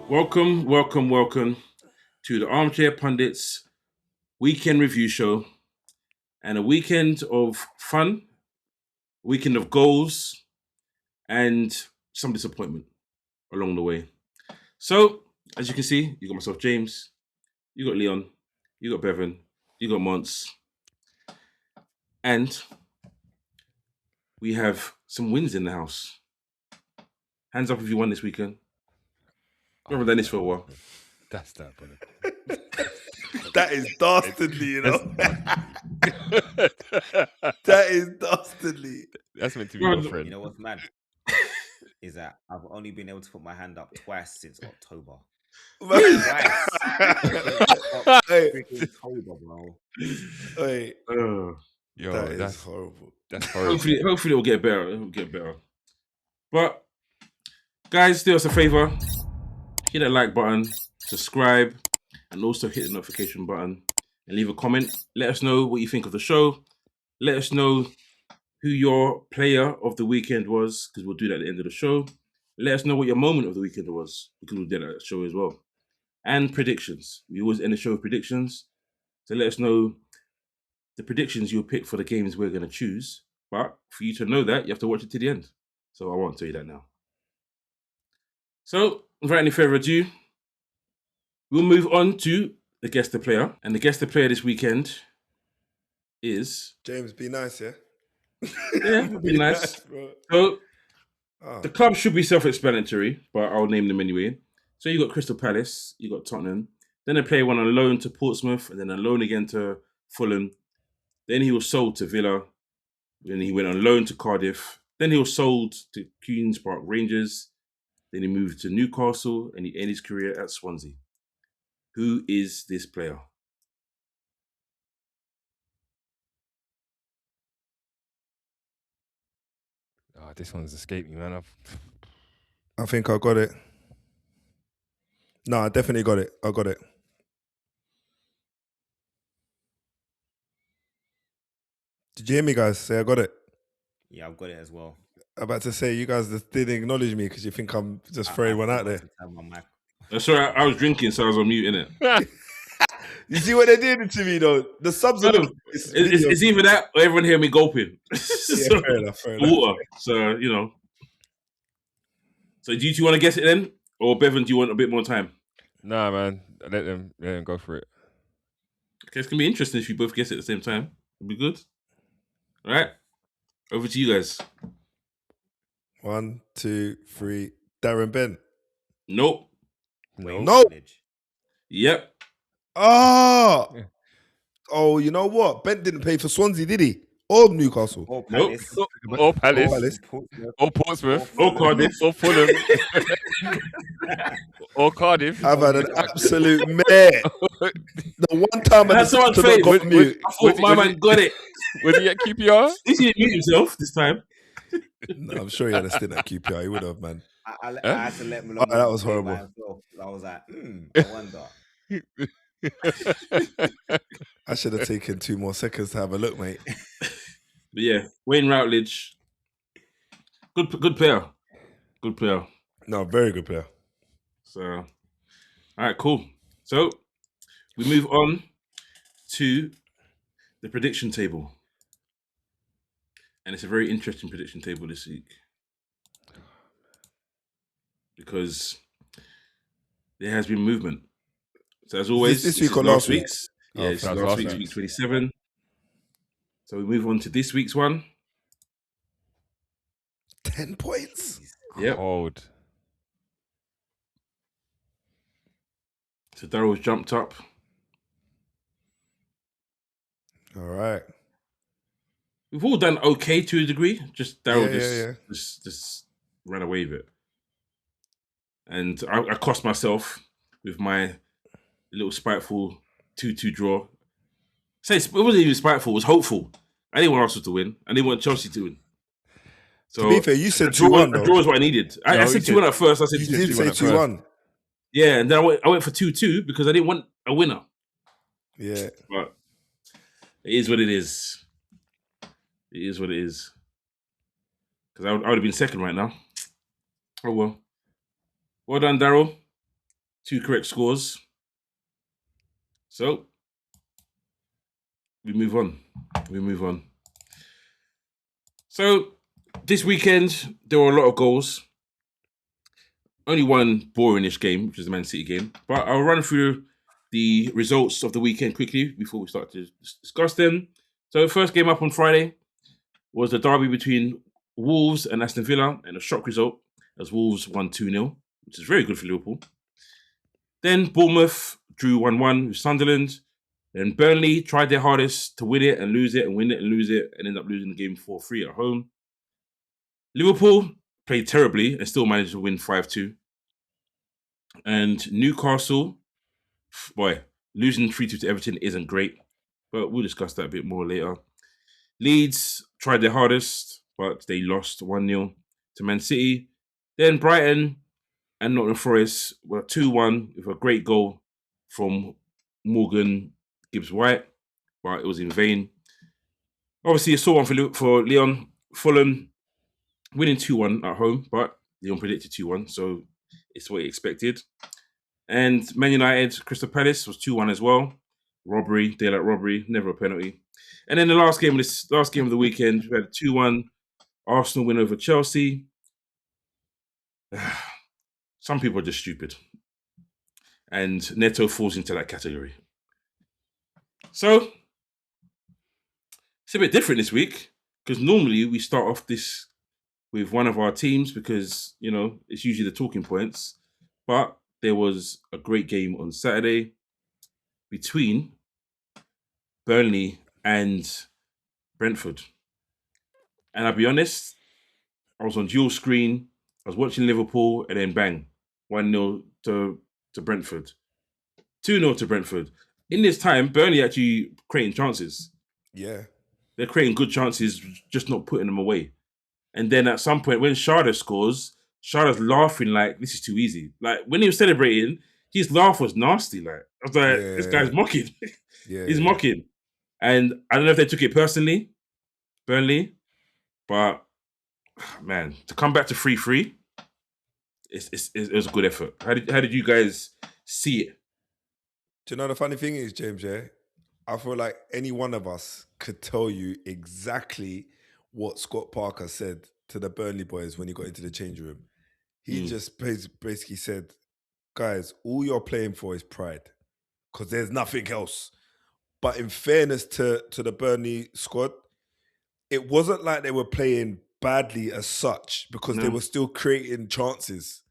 Welcome to the Armchair Pundits weekend review show and a weekend of fun, weekend of goals, and some disappointment along the way. So, as you can see, you got myself, James, you got Leon, you got Bevan, you got Mons, and we have some wins in the house. Hands up if you won this weekend. We haven't done this for a while. That's that, brother. That is dastardly, you know. That is dastardly. That's meant to be your friend. You know what's mad? Is that I've only been able to put my hand up twice since October. Twice. October, bro. Wait. Yo, that's horrible. That's horrible. Hopefully it'll get better. It'll get better. But guys, do us a favor. Hit that like button, subscribe, and also hit the notification button and leave a comment. Let us know what you think of the show. Let us know who your player of the weekend was, because we'll do that at the end of the show. Let us know what your moment of the weekend was, because we'll do that at the show as well. And predictions. We always end the show with predictions. So let us know the predictions you'll pick for the games we're going to choose. But for you to know that, you have to watch it to the end. So I won't tell you that now. So, without any further ado, we'll move on to the guest the player. And the guest the player this weekend is... James, be nice, yeah? Yeah, be nice. Bro. So, the club should be self-explanatory, but I'll name them anyway. So you got Crystal Palace, you got Tottenham. Then the player went on loan to Portsmouth, and then on loan again to Fulham. Then he was sold to Villa. Then he went on loan to Cardiff. Then he was sold to Queen's Park Rangers. Then he moved to Newcastle, and he ended his career at Swansea. Who is this player? Oh, this one's escaped me, man. I think I got it. No, I definitely got it. I got it. Did you hear me, guys? Say I got it. Yeah, I've got it as well. I'm about to say, you guys just didn't acknowledge me because you think I'm just throwing one out there. Sorry, I was drinking, so I was on mute, innit? You see what they're doing to me, though? The subs are... It's either that or everyone hear me gulping. Yeah, fair enough. Water. So, you know. So, do you two want to guess it then? Or, Bevan, do you want a bit more time? Nah, man. Let them go for it. Okay, it's going to be interesting if you both guess it at the same time. It'll be good. All right. Over to you guys. 1, 2, 3. Darren Bent. Nope. Nope. Yep. Oh! Yeah. Oh, you know what? Bent didn't play for Swansea, did he? Or Newcastle? Or Palace. Nope. Or Palace. Or Portsmouth. Or Cardiff. Or Fulham. Or Cardiff. I've had an absolute mare. The one time I That's what I got mute. I thought my man got it. Was he at QPR? Did he mute himself this time? No, I'm sure he had a stint at QPR. He would have, man. I had to let Malone. That was horrible. I was like, I wonder. I should have taken 2 more seconds to have a look, mate. But yeah, Wayne Routledge. Good player. Good player. No, very good player. So, all right, cool. So, we move on to the prediction table. And it's a very interesting prediction table this week. Because there has been movement. So as always, this week or last week? Yeah, it's last week's week 27. So we move on to this week's one. 10 points. Yep. Cold. So Darryl's jumped up. All right. We've all done okay to a degree. Just Darryl Yeah. just ran away with it. And I cost myself with my little spiteful 2-2 draw. It wasn't even spiteful, it was hopeful. I didn't want Arsenal to win. I didn't want Chelsea to win. So, to be fair, you said 2-1. A draw is what I needed. I said 2-1 at first. I said you did say 2-1. Yeah, and then I went for 2-2 because I didn't want a winner. Yeah. But it is what it is. It is what it is. Because I would have been second right now. Oh well. Well done, Daryl. 2 correct scores. So we move on. So this weekend there were a lot of goals. Only one boringish game, which is the Man City game. But I'll run through the results of the weekend quickly before we start to discuss them. So the first game up on Friday was the derby between Wolves and Aston Villa, and a shock result as Wolves won 2-0, which is very good for Liverpool. Then Bournemouth drew 1-1 with Sunderland. Then Burnley tried their hardest to win it and lose it and win it and lose it and end up losing the game 4-3 at home. Liverpool played terribly and still managed to win 5-2. And Newcastle, boy, losing 3-2 to Everton isn't great, but we'll discuss that a bit more later. Leeds tried their hardest, but they lost 1-0 to Man City. Then Brighton and Nottingham Forest were 2-1 with a great goal from Morgan Gibbs-White, but it was in vain. Obviously, a sore one for Leon. Fulham winning 2-1 at home, but Leon predicted 2-1, so it's what he expected. And Man United, Crystal Palace was 2-1 as well. Robbery, daylight robbery, never a penalty. And then the last game of the weekend, we had a 2-1 Arsenal win over Chelsea. Some people are just stupid. And Neto falls into that category. So, it's a bit different this week, because normally we start off this with one of our teams because, you know, it's usually the talking points. But there was a great game on Saturday between Burnley and Brentford. And I'll be honest, I was on dual screen, I was watching Liverpool, and then bang, 1-0 to Brentford. 2-0 to Brentford. In this time, Burnley actually creating chances. Yeah. They're creating good chances, just not putting them away. And then at some point, when Sharda scores, Sharda's laughing like, this is too easy. Like, when he was celebrating, his laugh was nasty. Like, I was like, this guy's mocking. He's mocking. And I don't know if they took it personally, Burnley, but man, to come back to 3-3, it was a good effort. How did you guys see it? Do you know the funny thing is, James, yeah? I feel like any one of us could tell you exactly what Scott Parker said to the Burnley boys when he got into the change room. He just basically said, guys, all you're playing for is pride because there's nothing else. But in fairness to the Burnley squad, it wasn't like they were playing badly as such because they were still creating chances.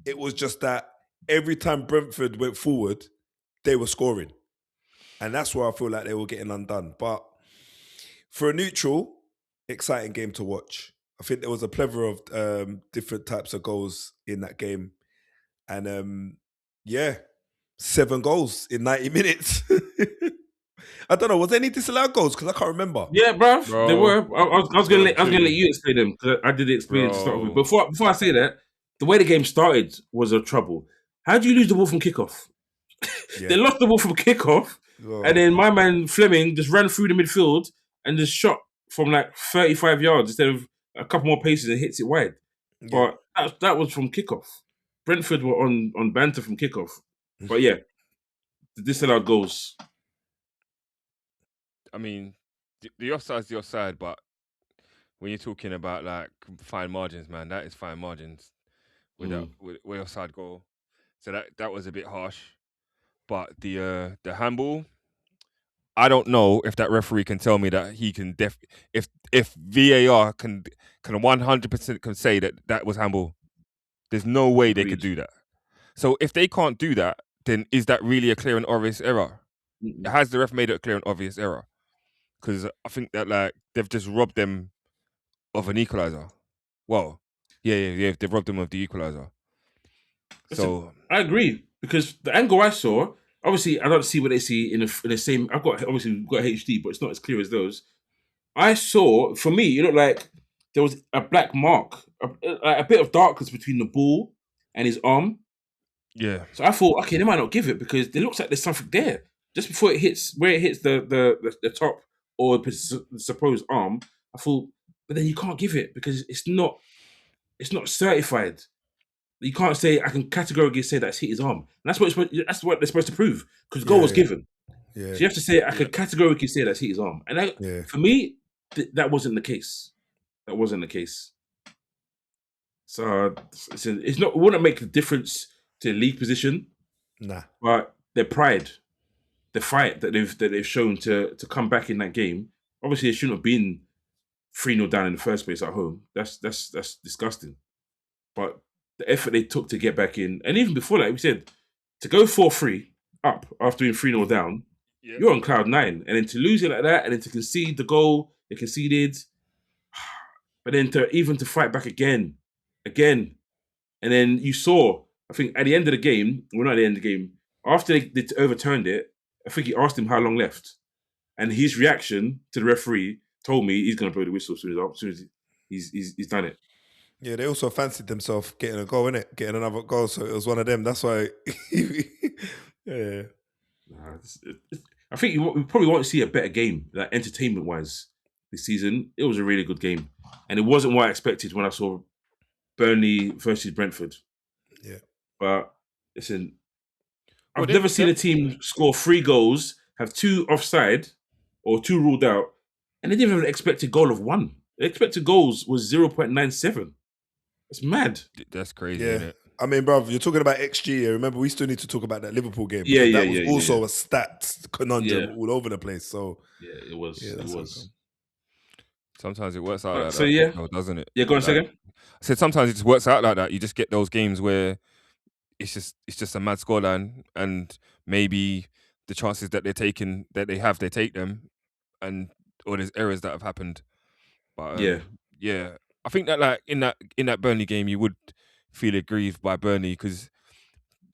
It was just that every time Brentford went forward, they were scoring. And that's where I feel like they were getting undone. But for a neutral, exciting game to watch. I think there was a plethora of different types of goals in that game. And 7 goals in 90 minutes. I don't know, was there any disallowed goals? Because I can't remember. Yeah, bruv, there were. I was gonna let you explain them because I did explain it to start with. Before I say that, the way the game started was a trouble. How do you lose the ball from kickoff? They lost the ball from kickoff, and then my man Fleming just ran through the midfield and just shot from like 35 yards instead of a couple more paces and hits it wide. Yeah. But that was from kickoff. Brentford were on banter from kickoff. But yeah, the disallowed goals. I mean, the offside's the offside, but when you're talking about like fine margins, man, that is fine margins with with offside goal. So that was a bit harsh. But the handball, I don't know if that referee can tell me that he can if VAR can 100% can say that was handball. There's no way they could do that. So if they can't do that, then is that really a clear and obvious error? Has the ref made it a clear and obvious error? Because I think that like they've just robbed them of an equalizer. Well, yeah, they've robbed them of the equalizer. So I agree because the angle I saw, obviously, I don't see what they see in the same. We've got HD, but it's not as clear as those. I saw, for me, it looked like there was a black mark, a bit of darkness between the ball and his arm. Yeah. So I thought, okay, they might not give it because it looks like there's something there just before it hits where it hits the top or the supposed arm. I thought, but then you can't give it because it's not certified. You can't say I can categorically say that's hit his arm. And that's what they're supposed to prove because the goal was given. Yeah. So you have to say I could categorically say that's hit his arm. And for me, that wasn't the case. That wasn't the case. So it's not. It wouldn't make a difference to the league position. Nah. But their pride, the fight that they've shown to come back in that game. Obviously, it shouldn't have been 3-0 down in the first place at home. That's disgusting. But the effort they took to get back in, and even before that, like we said, to go 4-3 up after being 3-0 down, you're on cloud 9. And then to lose it like that, and then to concede the goal they conceded, but then to fight back again. And then you saw, I think at the end of the game, well, not at the end of the game, after they overturned it, I think he asked him how long left. And his reaction to the referee told me he's going to blow the whistle as soon as he's done it. Yeah, they also fancied themselves getting a goal, innit? Getting another goal, so it was one of them. That's why. Yeah. I think we probably won't see a better game, like entertainment-wise, this season. It was a really good game. And it wasn't what I expected when I saw Burnley versus Brentford. Yeah. But listen, I've never seen a team score 3 goals, have 2 offside or 2 ruled out, and they didn't have an expected goal of 1. The expected goals was 0.97. It's mad. That's crazy, Yeah. isn't it? I mean, bruv, you're talking about XG here. Remember, we still need to talk about that Liverpool game. Yeah, that was also a stats conundrum all over the place. So yeah, it was. Yeah, it was. Sometimes it works out like So that, doesn't it? Yeah, go on, second. I said sometimes it just works out like that. You just get those games where it's just a mad scoreline, and maybe the chances that they take them, or there's errors that have happened. But yeah, I think that like in that Burnley game, you would feel aggrieved by Burnley because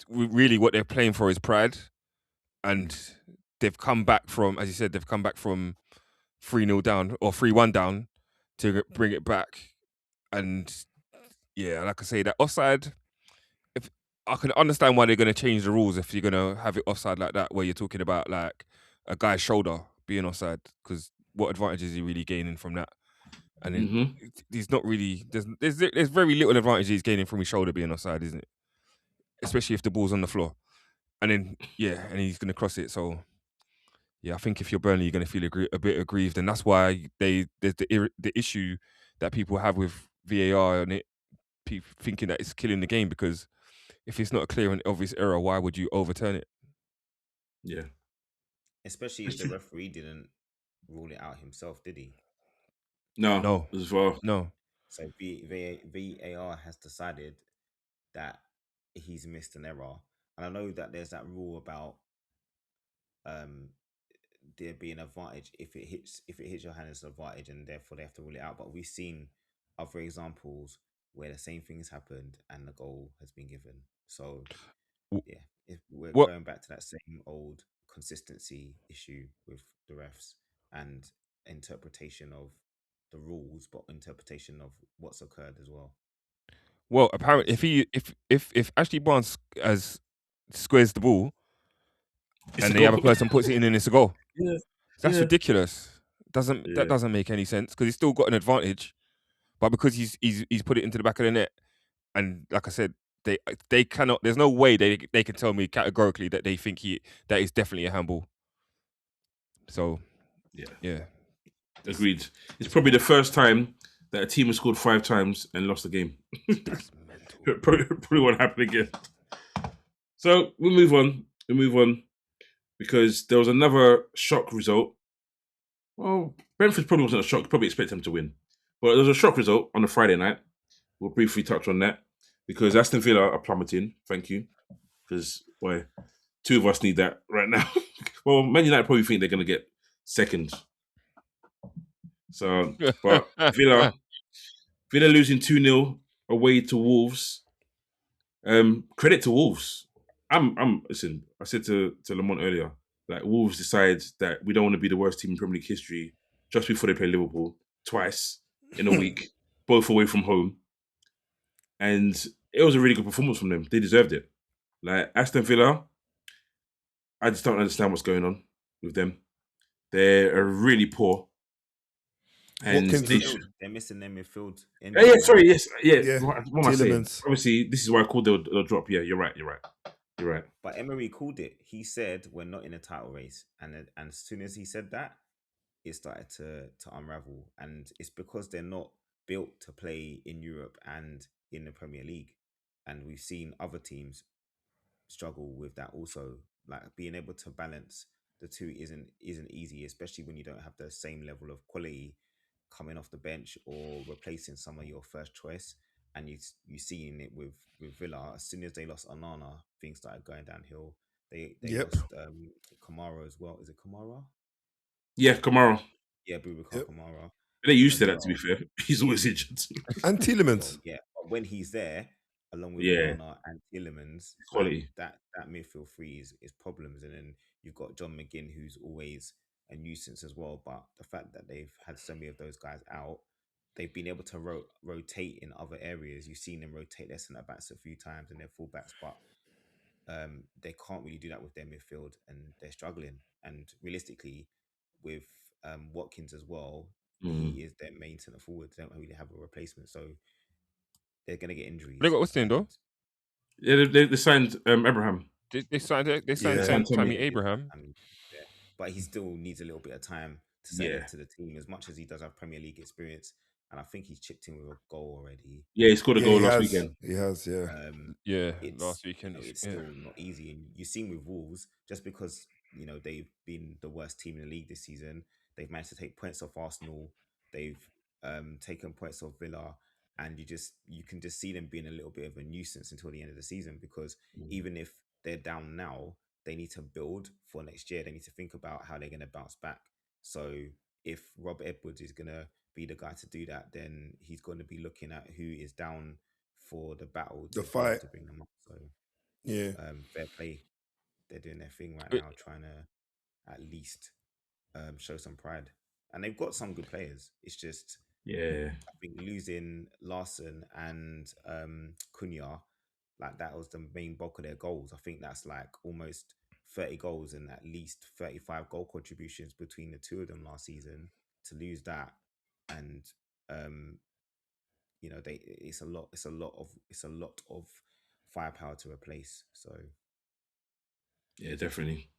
really what they're playing for is pride, and they've come back from, as you said, 3-0 down or 3-1 down to bring it back. And yeah, like I say, that offside, if I can understand why they're going to change the rules if you're going to have it offside like that, where you're talking about like a guy's shoulder being offside, because what advantage is he really gaining from that? And then he's not really, there's very little advantage he's gaining from his shoulder being offside, isn't it? Especially if the ball's on the floor. And then, and he's going to cross it. So, yeah, I think if you're Burnley, you're going to feel a bit aggrieved. And that's why there's the issue that people have with VAR and it thinking that it's killing the game, because if it's not a clear and obvious error, why would you overturn it? Yeah. Especially if the referee didn't rule it out himself, did he? No. As well. No. So VAR has decided that he's missed an error. And I know that there's that rule about there being an advantage if it hits your hand, it's an advantage, and therefore they have to rule it out. But we've seen other examples where the same thing has happened and the goal has been given. So yeah, if we're going back to that same old consistency issue with the refs and interpretation of the rules, but interpretation of what's occurred as well. Well, apparently, if Ashley Barnes squares the ball and the other person puts it in and it's a goal, that's ridiculous. That doesn't make any sense, because he's still got an advantage, but because he's put it into the back of the net, and like I said, they cannot. There's no way they can tell me categorically that they think that is definitely a handball. So yeah. Agreed. It's probably the first time that a team has scored 5 times and lost the game. That's mental. probably won't happen again. So we move on because there was another shock result. Well, Brentford probably wasn't a shock. Probably expect them to win, but there was a shock result on a Friday night. We'll briefly touch on that because Aston Villa are plummeting. Thank you, because boy, 2 of us need that right now. Well, Man United probably think they're going to get second. So, but Villa losing 2-0 away to Wolves. Credit to Wolves. Listen, I said to Lamont earlier, like Wolves decide that we don't want to be the worst team in Premier League history just before they play Liverpool twice in a week, both away from home. And it was a really good performance from them. They deserved it. Like Aston Villa, I just don't understand what's going on with them. They're really poor. And Watkins they, is- They're missing their midfield. yeah, sorry, yes, yeah. Yeah. What am I saying? Tielemans. Obviously, this is why I called the drop. Yeah, you're right. You're right. But Emery called it. He said we're not in a title race, and as soon as he said that, it started to unravel, and it's because they're not built to play in Europe and in the Premier League, and we've seen other teams struggle with that also. Like being able to balance the two isn't easy, especially when you don't have the same level of quality coming off the bench or replacing some of your first choice. And you seeing it with Villa. As soon as they lost Onana, things started going downhill. They Yep. lost Kamara as well. Is it Kamara? Yeah, Kamara. Yeah, Boubacar Yep. Kamara They're used as to that. To be well. fair, he's always injured. And Well, Tielemans. yeah, but when he's there, along with Yeah, Onana and Tielemans, like quality. that midfield three is problems. And then you've got John McGinn, who's always a nuisance as well. But the fact that they've had so many of those guys out, they've been able to rotate in other areas. You've seen them rotate their centre backs a few times and their fullbacks, but they can't really do that with their midfield, and they're struggling. And realistically, with Watkins as well, he is their main centre forward. They don't really have a replacement, so they're going to get injuries. They got what's name though? Yeah, they signed Abraham. They signed Yeah. Tammy Abraham. Yeah, but he still needs a little bit of time to settle Yeah. into the team. As much as he does have Premier League experience, and I think he's chipped in with a goal already. Yeah, he scored a goal he last has. weekend. He has, yeah. Yeah, It's last weekend. it's Yeah. still not easy, and you've seen with Wolves, just because they've been the worst team in the league this season, they've managed to take points off Arsenal. They've taken points off Villa, and you can just see them being a little bit of a nuisance until the end of the season, because even if they're down now, they need to build for next year. They need to think about how they're going to bounce back. So if Rob Edwards is going to be the guy to do that, then he's going to be looking at who is down for the battle The be able fight. to bring them up. So Yeah. fair play. They're doing their thing right But- now, trying to at least show some pride. And they've got some good players. It's just, Yeah, I think losing Larson and Cunha, like that was the main bulk of their goals. I think that's like almost 30 goals and at least 35 goal contributions between the two of them last season. To lose that, and it's a lot of firepower to replace. So yeah, definitely.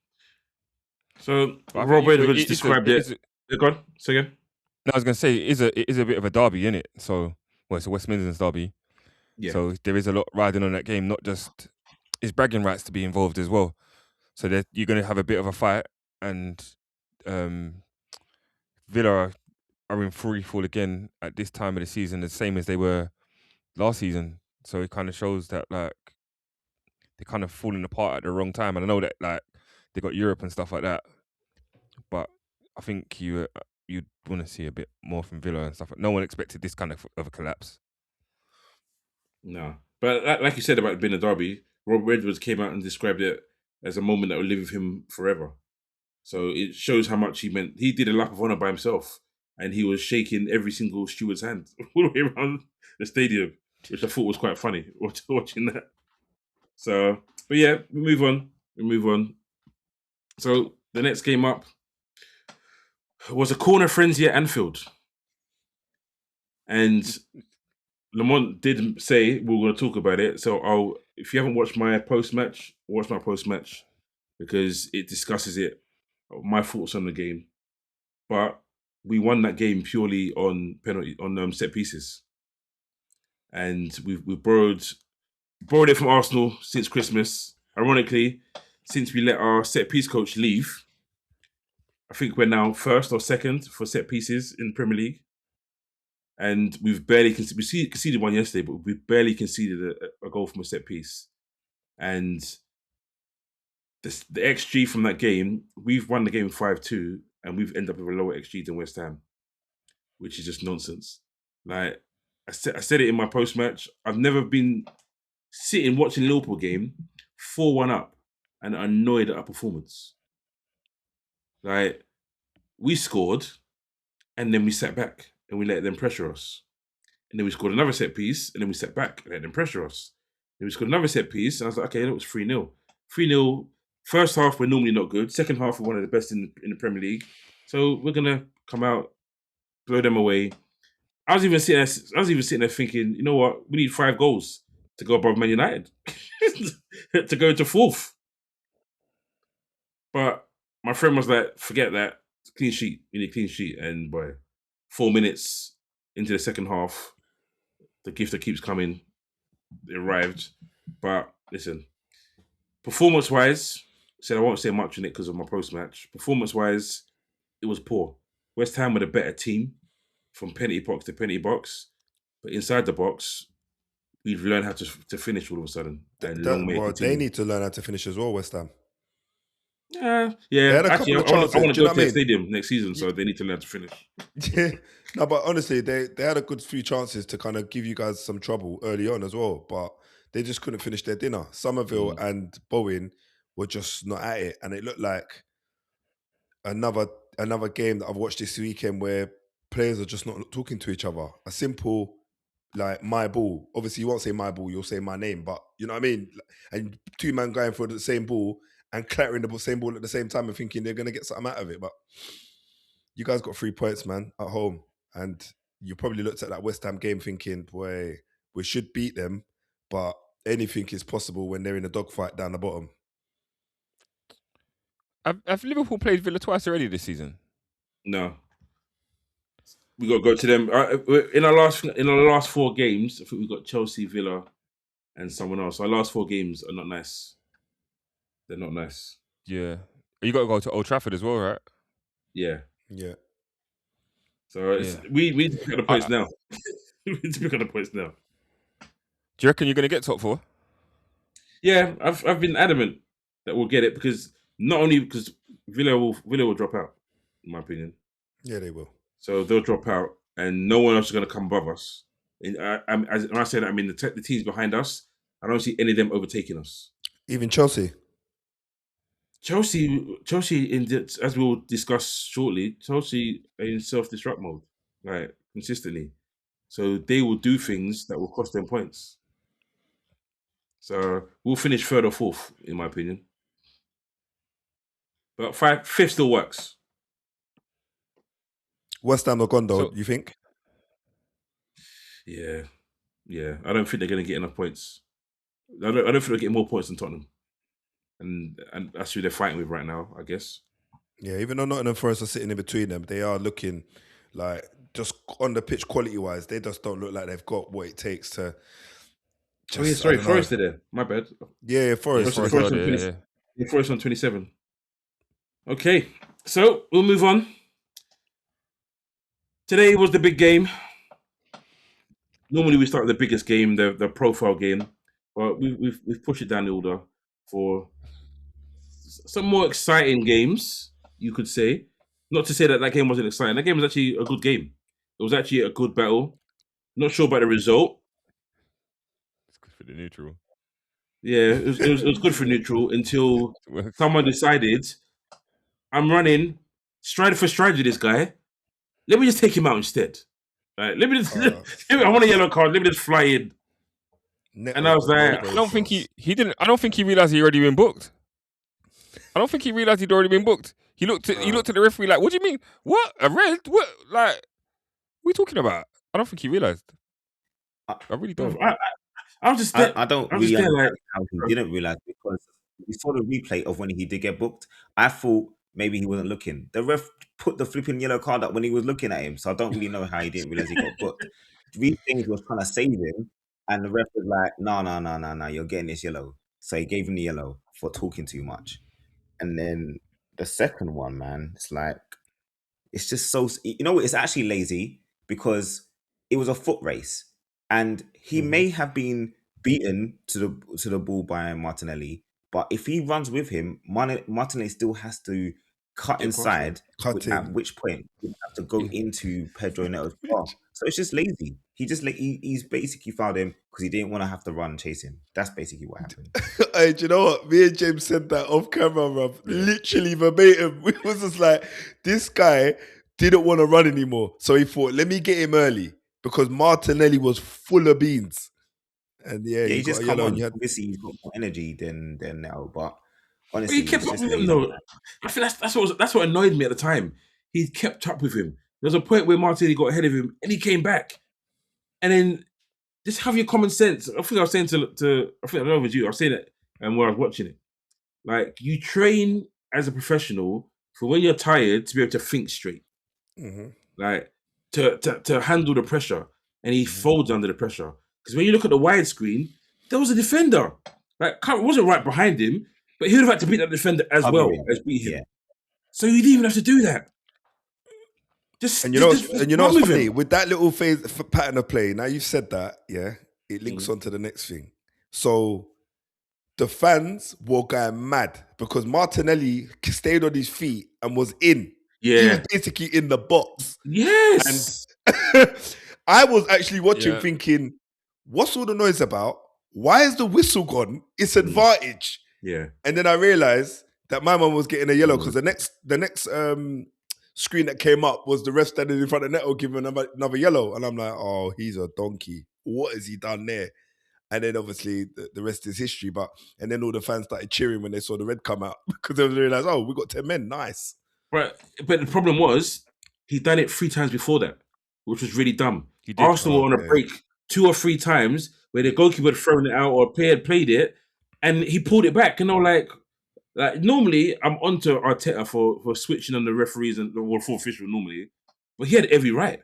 So But I think Rob but Edwards it's a- described it's it. a- Go on, say again. No, I was gonna say it is a bit of a derby, isn't it? So, well, it's a West Midlands derby. Yeah, So there is a lot riding on that game. Not just it's bragging rights to be involved as well. So that you're gonna have a bit of a fight, and Villa are in free fall again at this time of the season, the same as they were last season. So it kind of shows that like they're kind of falling apart at the wrong time. And I know that like they got Europe and stuff like that, but I think you'd want to see a bit more from Villa and stuff. No one expected this kind of a collapse. no. But like you said about it being a derby, Rob Edwards came out and described it as a moment that will live with him forever. So it shows how much he meant. He did a lap of honour by himself, and he was shaking every single steward's hand all the way around the stadium, which I thought was quite funny watching that. So, but yeah, we move on. So the next game up was a corner frenzy at Anfield, and Lamont did say we were going to talk about it. So if you haven't watched my post-match, watch my post-match because it discusses it, my thoughts on the game. But we won that game purely on penalty, on set pieces, and we've borrowed it from Arsenal since Christmas. Ironically, since we let our set piece coach leave, I think we're now first or second for set pieces in the Premier League. And we've barely conceded one yesterday, but we barely conceded a goal from a set piece. And the XG from that game, we've won the game 5-2, and we've ended up with a lower XG than West Ham, which is just nonsense. Like I said it in my post match. I've never been sitting watching Liverpool game 4-1 up and annoyed at our performance. Like we scored, and then we sat back and we let them pressure us. And then we scored another set piece, and then we sat back and let them pressure us. Then we scored another set piece, and I was like, okay, that was 3-0. 3-0. First half, we're normally not good. Second half, we're one of the best in the Premier League. So we're going to come out blow them away. I was even sitting there thinking, you know what? We need 5 goals to go above Man United to go to 4th. But my friend was like, forget that. Clean sheet. You need a clean sheet. And boy, 4 minutes into the second half, the gift that keeps coming, it arrived. But listen, performance-wise, I won't say much on it because of my post-match. Performance-wise, it was poor. West Ham were the better team from penalty box to penalty box. But inside the box, we've learned how to finish all of a sudden. They need to learn how to finish as well, West Ham. Yeah. They had a couple of chances. I want Do to you go know to what I the mean? stadium next season, so they need to learn to finish. Yeah. No, but honestly, they had a good few chances to kind of give you guys some trouble early on as well, but they just couldn't finish their dinner. Somerville and Bowen were just not at it, and it looked like another game that I've watched this weekend where players are just not talking to each other. A simple, like, my ball. Obviously, you won't say my ball, you'll say my name, but you know what I mean? And 2 men going for the same ball and clattering the same ball at the same time and thinking they're going to get something out of it. But you guys got 3 points, man, at home. And you probably looked at that West Ham game thinking, boy, we should beat them, but anything is possible when they're in a dogfight down the bottom. Have Liverpool played Villa twice already this season? No. We got to go to them. In our last 4 games, I think we got Chelsea, Villa, and someone else. Our last 4 games are not nice. They're not nice. Yeah. You got to go to Old Trafford as well, right? Yeah. Yeah. So we need to pick up the points now. We need to pick up the points now. Do you reckon you're going to get top 4? Yeah, I've been adamant that we'll get it because not only because Villa will drop out, in my opinion. Yeah, they will. So they'll drop out, and no one else is going to come above us. And when I say that, I mean the teams behind us. I don't see any of them overtaking us. Even Chelsea. Chelsea, as we'll discuss shortly, Chelsea are in self-destruct mode, like consistently. So they will do things that will cost them points. So we'll finish 3rd or 4th, in my opinion. But 5th still works. West Ham are gone though, you think? Yeah. I don't think they're going to get enough points. I don't think they'll get more points than Tottenham. And that's who they're fighting with right now, I guess. Yeah, even though Nottingham Forest are sitting in between them, they are looking like, just on the pitch quality-wise, they just don't look like they've got what it takes to just... Forest are there. My bad. Yeah, Forest. Forest on 27. Okay, so we'll move on. Today was the big game. Normally we start with the biggest game, the profile game, but we've pushed it down the order for some more exciting games, you could say. Not to say that game wasn't exciting. That game was actually a good game. It was actually a good battle. Not sure about the result. It's good for the neutral. Yeah, it was good for neutral until someone decided, I'm running stride for stride with this guy. Let me just take him out instead. Right, let me just. I want a yellow card. Let me just fly in. And I was like, I don't think he didn't. I don't think he realized he already been booked. I don't think he realized he'd already been booked. He looked at the referee like, "What do you mean? What, a red? What? Like, what are we talking about?" I don't think he realized. I really don't. I was just there. I don't really understand how he didn't realize, because we saw the replay of when he did get booked. I thought maybe he wasn't looking. The ref put the flipping yellow card up when he was looking at him, so I don't really know how he didn't realize he got booked. Reece James was trying to save him, and the ref was like, no, you're getting this yellow. So he gave him the yellow for talking too much. And then the second one, man, it's like, it's just so, it's actually lazy because it was a foot race, and he may have been beaten to the ball by Martinelli, but if he runs with him, Martinelli still has to cut inside, at which point he have to go into Pedro Neto's car. So it's just lazy. He's basically fouled him because he didn't want to have to run and chase him. That's basically what happened. Hey, do you know what? Me and James said that off camera, bruv. Literally verbatim. We was just like, this guy didn't want to run anymore. So he thought, let me get him early, because Martinelli was full of beans. And he just come on. Obviously, he's got more energy than Neto, but honestly, he kept up with him though. I feel that's what annoyed me at the time. He kept up with him. There's a point where Martinelli got ahead of him and he came back. And then just have your common sense. I think I was saying I think I don't know if it was you. I was saying it while I was watching it. Like, you train as a professional for when you're tired to be able to think straight. Mm-hmm. Like, to handle the pressure. And he folds under the pressure. Because when you look at the widescreen, there was a defender. Like, it wasn't right behind him, but he would have had to beat that defender as well as beat him. Yeah. So you didn't even have to do that. And you know what's funny? With that little pattern of play, now you've said that, yeah, it links on to the next thing. So the fans were going mad because Martinelli stayed on his feet and was in. Yeah. He was basically in the box. Yes. And I was actually watching thinking, what's all the noise about? Why is the whistle gone? It's advantage. Yeah. And then I realized that my man was getting a yellow because the next screen that came up was the ref standing in front of Neto giving another yellow. And I'm like, oh, he's a donkey. What has he done there? And then obviously the rest is history. And then all the fans started cheering when they saw the red come out because they realized, oh, we got 10 men. Nice. But the problem was he'd done it 3 times before that, which was really dumb. Arsenal were on a break 2 or 3 times where the goalkeeper had thrown it out or a player had played it and he pulled it back. And I was like normally I'm onto Arteta for switching on the referees and the full official normally, but he had every right.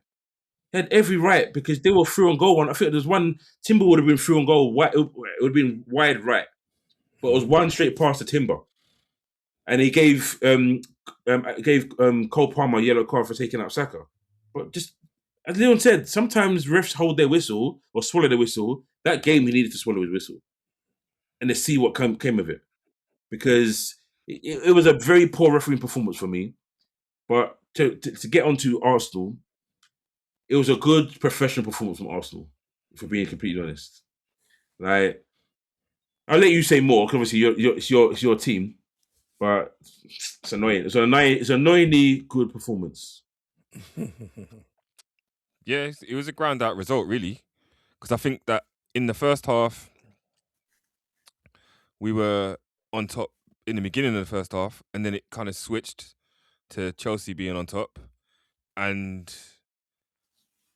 He had every right because they were through on goal. I think there's one Timber would have been through on goal. It would have been wide right, but it was one straight pass to Timber, and he gave Cole Palmer a yellow card for taking out Saka. But just as Leon said, sometimes refs hold their whistle or swallow their whistle. That game he needed to swallow his whistle, and to see what came of it. Because it was a very poor refereeing performance for me. But to get onto Arsenal, it was a good professional performance from Arsenal, for being completely honest. Like, I'll let you say more, because obviously it's your team, but it's annoying. It's an annoyingly good performance. Yeah, it was a ground out result, really. Because I think that in the first half, we were on top in the beginning of the first half, and then it kind of switched to Chelsea being on top, and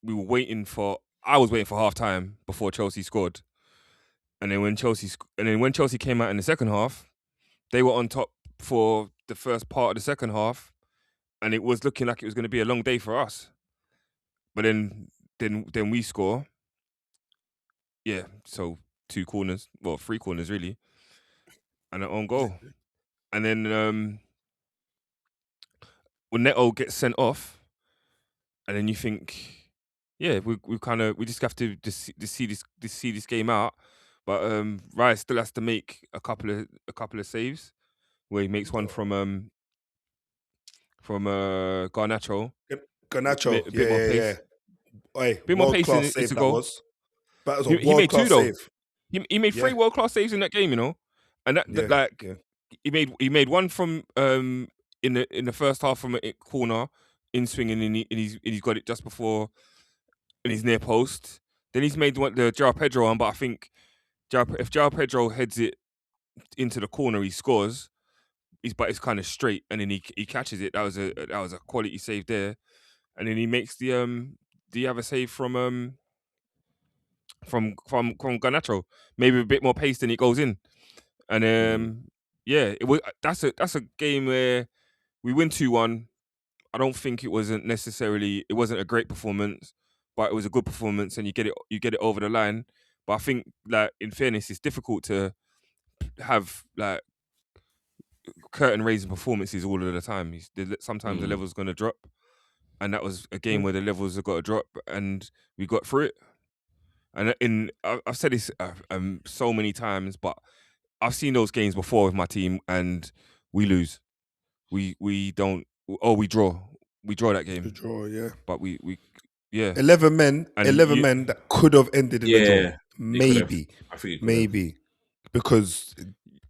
I was waiting for half time before Chelsea scored, and then when Chelsea came out in the second half, they were on top for the first part of the second half, and it was looking like it was going to be a long day for us. But then we score, so 3 corners really, and an own goal. And then when Neto gets sent off, and then you think, we just have to see this game out. But Riot still has to make a couple of saves, where he makes one from Garnacho. Garnacho, a bit more pace. Oi, bit more pace in save to that go. was. That was a He made 2 though. save. He made 3 world-class saves in that game, you know, and he made one from in the first half from a corner in swinging, and he's got it just before in his near post. Then he's made the João Pedro one, but I think if João Pedro heads it into the corner, he scores. But it's kind of straight, and then he catches it. That was a quality save there, and then he makes the other save from Garnacho, maybe a bit more pace than it goes in, and that's a game where we win 2-1. I don't think it wasn't a great performance, but it was a good performance, and you get it over the line. But I think, like, in fairness, it's difficult to have like curtain raising performances all of the time. Sometimes the level's going to drop, and that was a game where the levels have got to drop, and we got through it. And I've said this so many times, but I've seen those games before with my team, and we lose. We don't. Oh, we draw. We draw that game. We draw, yeah. But we 11 men that could have ended in the draw. Maybe. I think maybe. Because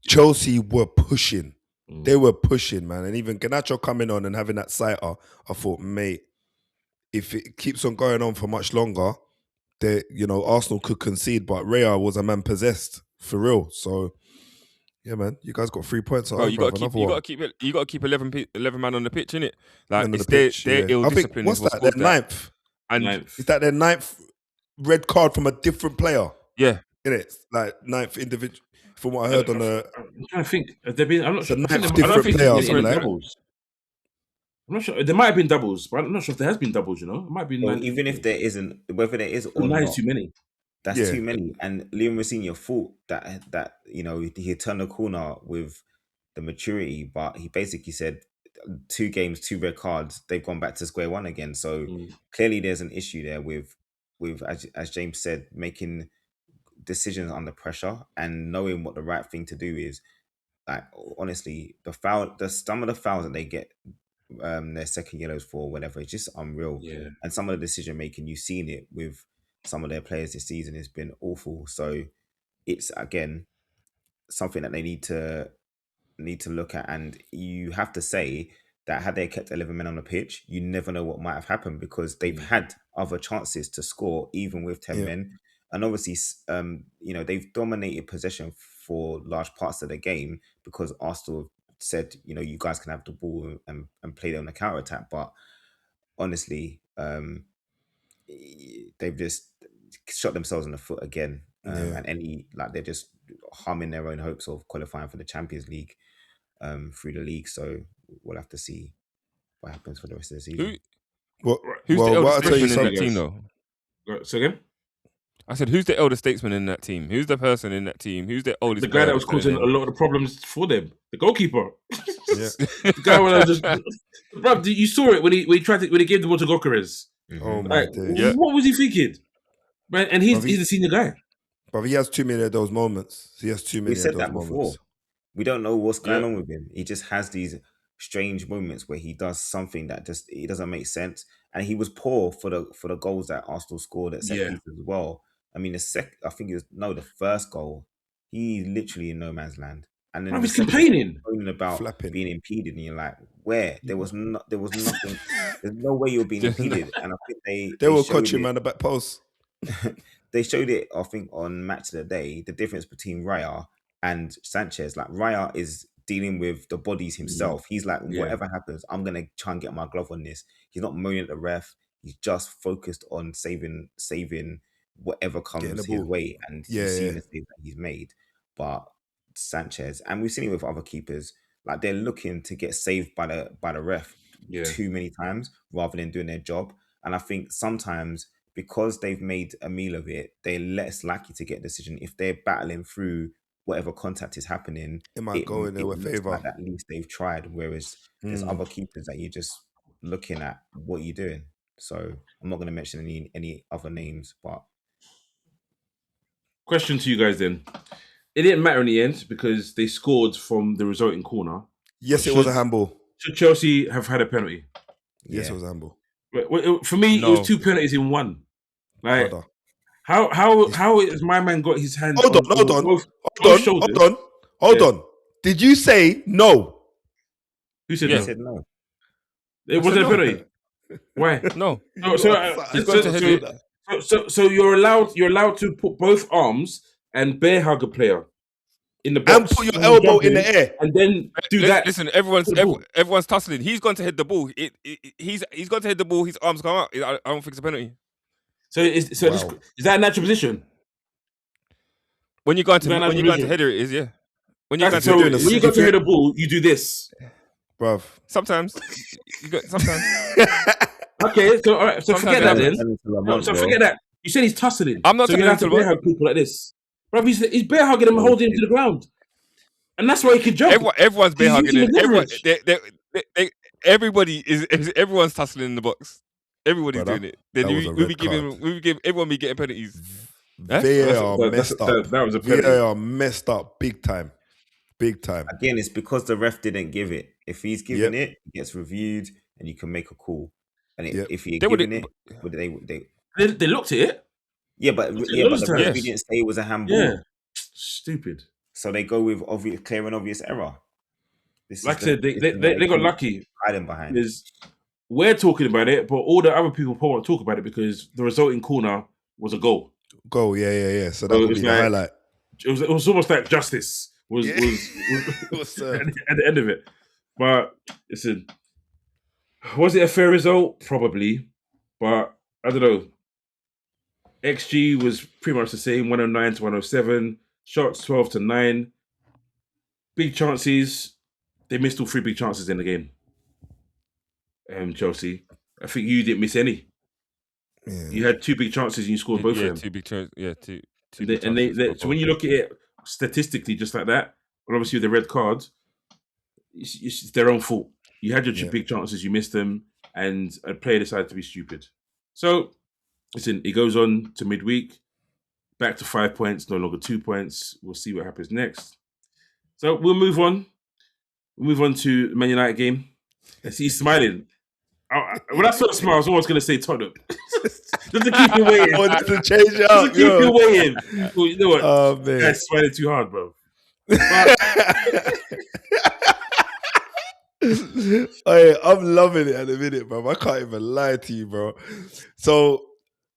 Chelsea were pushing. They were pushing, man. And even Garnacho coming on and having that sighter, I thought, mate, if it keeps on going on for much longer, Arsenal could concede, but Raya was a man possessed, for real. So, Yeah, man. You guys got 3 points. Bro, you got to keep 11 man on the pitch, innit? Like on it's the pitch. their ill I think discipline what's is what that? Their caused that. ninth. And Is that their 9th red card from a different player? yeah, Innit? Like 9th individual. From what I heard on the. I'm trying to think. Have there been? I'm not It's sure. a I think ninth there- I don't different think player or there's been something any like that. doubles. I'm not sure. There might have been doubles, but I'm not sure if there has been doubles. You know, it might have been. Well, 9. even if there isn't, whether there is or nine not, is too many. that's Yeah. too many. And Liam Rosenior thought that he turned the corner with the maturity, but he basically said 2 games, 2 red cards. They've gone back to square one again. So clearly, there's an issue there with as James said, making decisions under pressure and knowing what the right thing to do is. Like honestly, some of the fouls that they get their second yellows for, whatever, it's just unreal. Yeah. And some of the decision making, you've seen it with some of their players this season, has been awful. So it's again something that they need to look at. And you have to say that had they kept 11 men on the pitch, you never know what might have happened, because they've had other chances to score even with 10 men. And obviously, they've dominated possession for large parts of the game because Arsenal said, you guys can have the ball and play on the counter attack. But honestly, they've just shot themselves in the foot again. And they're just harming their own hopes of qualifying for the Champions League through the league. So we'll have to see what happens for the rest of the season. Who's the elder statesman in that team, though? So again? I said, who's the elder statesman in that team? Who's the person in that team? Who's the oldest? The guy that was causing a lot of the problems for them, the goalkeeper. The guy was just, bro, you saw it when he gave the ball to Gokeres. Oh my days. Yeah. What was he thinking? Man, and he's the senior guy. But he has too many of those moments. He has too many. We said of those that moments. before. We don't know what's going on with him. He just has these strange moments where he does something that just it doesn't make sense. And he was poor for the goals that Arsenal scored at set pieces as well. I mean, the first goal, he literally in no man's land. And then he's complaining about being impeded, and you're like, where? There was nothing. There's no way you're being impeded. And I think they were coaching around the back post. They showed it, I think, on Match of the Day, the difference between Riot and Sanchez. Like, Riot is dealing with the bodies himself. He's like, whatever happens, I'm going to try and get my glove on this. He's not moaning at the ref. He's just focused on saving whatever comes his way. And you've seen the save that he's made. But Sanchez, and we've seen it with other keepers, like they're looking to get saved by the ref too many times rather than doing their job. And I think sometimes, because they've made a meal of it, they're less likely to get a decision. If they're battling through whatever contact is happening, it might go in their favor. Like at least they've tried. Whereas there's other keepers that you're just looking at what you're doing. So I'm not going to mention any other names, but question to you guys then. It didn't matter in the end because they scored from the resulting corner. Yes, it was a handball. Should Chelsea have had a penalty? Yes, it was a handball. For me, it was 2 penalties in one. Like, how has my man got his hands? Hold on. Did you say no? Who said no? no? Said no. It wasn't a penalty. Why? No. So you're allowed to put both arms and bear hug a player in the box and put your elbow in the air and then do that. Listen, everyone's tussling. He's gone to hit the ball. He's gone to hit the ball. His arms come out. I don't think it's a penalty. So is that a natural position? When you go to header, it is When you go to hit the ball, you do this, bruv. Sometimes. Sometimes. Okay, so all right, so forget that then. Forget that. You said he's tussling. I'm not so you have to bear hug people like this. Bro, he's bear hugging him and holding him to the ground. And that's why he can jump. Everyone's bear hugging him. Everyone's tussling in the box. Everybody's doing it. Then everyone be getting penalties. VAR messed up. That was a penalty. VAR messed up big time. Big time. Again, it's because the ref didn't give it. If he's given it, it gets reviewed and you can make a call. And if he had given it, they looked at it. Yeah, but the ref didn't say it was a handball. Yeah. Stupid. So they go with clear and obvious error. Like I said, they got lucky. Hiding behind. We're talking about it, but all the other people probably won't talk about it because the resulting corner was a goal. Yeah. So that would be the highlight. It was almost like justice. was Yeah. was at the end of it. But listen, was it a fair result? Probably, but I don't know. XG was pretty much the same, 109 to 107. Shots 12 to 9. Big chances. They missed all 3 big chances in the game. Chelsea. I think you didn't miss any. Yeah. You had 2 big chances and you scored both of them. 2 big chances. Yeah, two And big chances. so when you look at it statistically, just like that, but obviously with the red card, it's their own fault. You had your 2 big chances, you missed them, and a player decided to be stupid. So, listen, it goes on to midweek, back to 5 points, no longer 2 points. We'll see what happens next. So we'll move on. We'll move on to the Man United game. He's smiling. When I saw the smile, I was almost going to say Tottenham. Just to keep you waiting. Just to change it up. Just to keep you waiting. You know what? Oh, man. That's smiling too hard, bro. Hey, I'm loving it at the minute, bro. I can't even lie to you, bro. So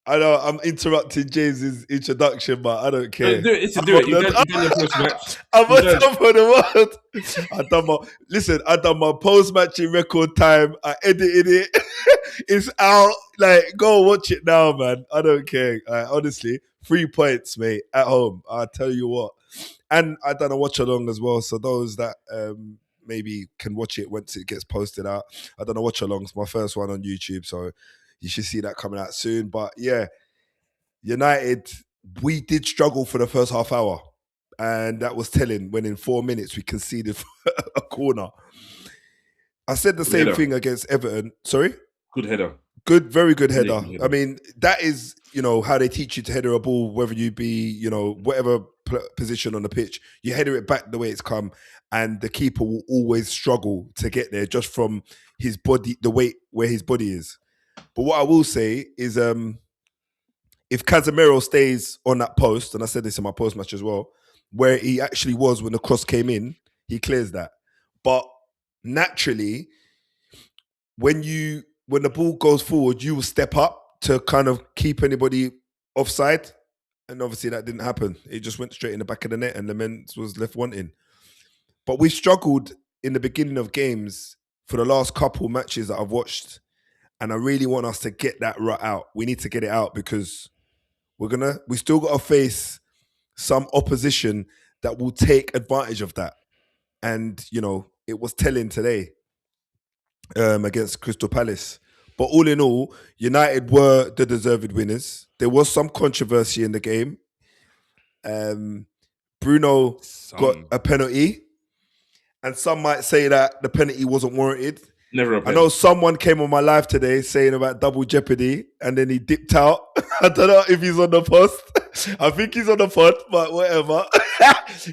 I know I'm interrupting James's introduction, but I don't care. Do it. Do it. You've done your post-match. I'm on top of the world. I done my post-match in record time. I edited it. It's out. Like, go watch it now, man. I don't care. Honestly, 3 points, mate, at home. I'll tell you what. And I done a watch along as well. So those that maybe can watch it once it gets posted out. I done a watch along. It's my first one on YouTube, so you should see that coming out soon. But yeah, United, we did struggle for the first half hour. And that was telling when in 4 minutes we conceded a corner. I said the same thing against Everton. Sorry? Good header. Good, very good header. I mean, that is, how they teach you to header a ball, whether you be, whatever position on the pitch, you header it back the way it's come. And the keeper will always struggle to get there just from his body, the weight where his body is. But what I will say is if Casemiro stays on that post, and I said this in my post match as well, where he actually was when the cross came in, he clears that. But naturally, when the ball goes forward, you will step up to kind of keep anybody offside. And obviously that didn't happen. It just went straight in the back of the net and Lamens was left wanting. But we struggled in the beginning of games for the last couple matches that I've watched. And I really want us to get that rut out. We need to get it out because we still got to face some opposition that will take advantage of that. And, it was telling today against Crystal Palace. But all in all, United were the deserved winners. There was some controversy in the game. Bruno got a penalty. And some might say that the penalty wasn't warranted. Never a penalty. I know someone came on my live today saying about double jeopardy and then he dipped out. I don't know if he's on the post. I think he's on the pod, but whatever.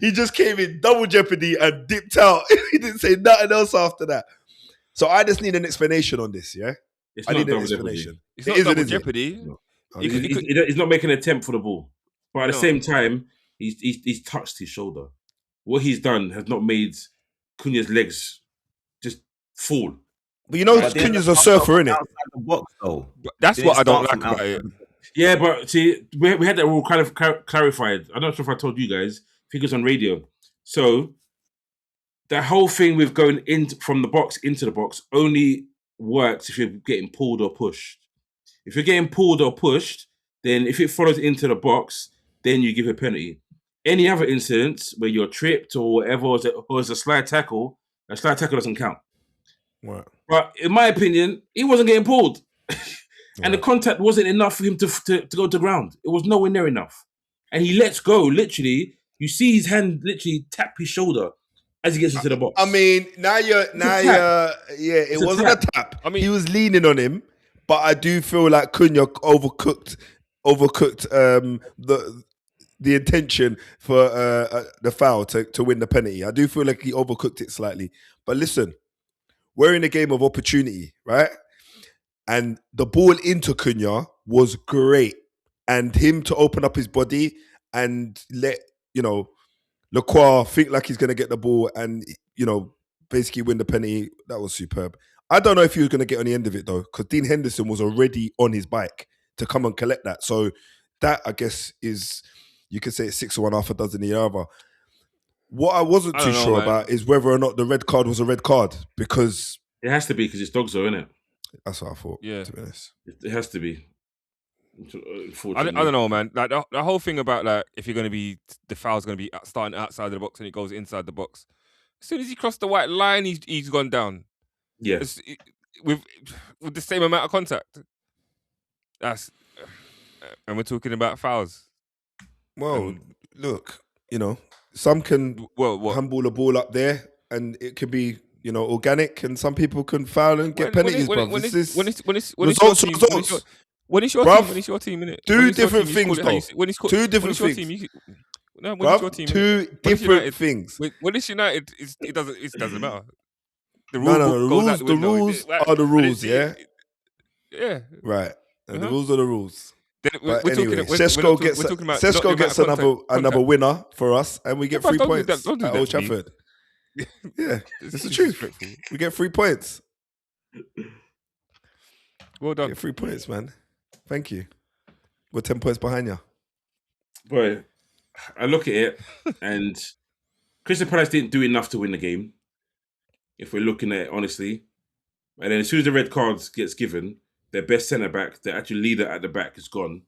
He just came in double jeopardy and dipped out. He didn't say nothing else after that. So I just need an explanation on this, yeah? I need an explanation. It's not double jeopardy. No. He's not making an attempt for the ball. But at the same time, he's touched his shoulder. What he's done has not made Cunha's legs just fall. But Cunha's a surfer, innit? The box, though. That's what I don't like about it. Yeah, but see, we had that all kind of clarified. I'm not sure if I told you guys. I think it was on radio. So that whole thing with going in from the box into the box only works if you're getting pulled or pushed. If you're getting pulled or pushed, then if it follows into the box, then you give a penalty. Any other incidents where you're tripped or whatever, or it's a slide tackle doesn't count. Right. But in my opinion, he wasn't getting pulled. And the contact wasn't enough for him to go to ground. It was nowhere near enough. And he lets go, literally. You see his hand literally tap his shoulder as he gets into the box. I mean, it wasn't a tap. I mean, he was leaning on him, but I do feel like Cunha overcooked the intention for the foul to win the penalty. I do feel like he overcooked it slightly. But listen, we're in a game of opportunity, right? And the ball into Cunha was great. And him to open up his body and let, Lacroix think like he's going to get the ball and, basically win the penalty, that was superb. I don't know if he was going to get on the end of it, though, because Dean Henderson was already on his bike to come and collect that. So that, I guess, is, you could say it's 6 of one, half a dozen the other. What I wasn't I too don't know, sure man. about is whether or not the red card was a red card, because It has to be because it's dogs, though, isn't it? that's what I thought. Yeah. To be honest, It has to be. I Unfortunately, don't know, man. Like the whole thing about like if you're going to be the foul's going to be starting outside of the box and it goes inside the box. As soon as he crossed the white line, he's gone down. Yeah. With the same amount of contact. That's and we're talking about fouls. well, look, some can Well, handball the ball up there, and it could be organic, and some people can foul and get penalties, bro. When it's results, your team, results. when it's your Bruv, team, when it's your team, innit? two When it's your different team, you call things, it how you though. say- when it's Two when different it's your things. team, when Bruv, it's your team, innit? two When it's different United, things. when it's United, it doesn't matter. The No, rule the book goes rules. out The window. rules Like, are the I didn't rules. see Yeah, it. Yeah. right. And the Uh-huh. rules are the rules. Then But we're anyway, talking. Šeško gets we're talking about not the Šeško amount gets of contact- another contact. winner for us, and we get Yeah, 3 but don't do points that- don't do at that Old to me. Trafford. Yeah, it's the truth. Disrespectful. We get 3 points. Well done. Get 3 points, man. Thank you. We're 10 points behind you. Boy, I look at it and Crystal Palace didn't do enough to win the game. If we're looking at it honestly. And then as soon as the red card gets given, their best centre-back, their actual leader at the back is gone.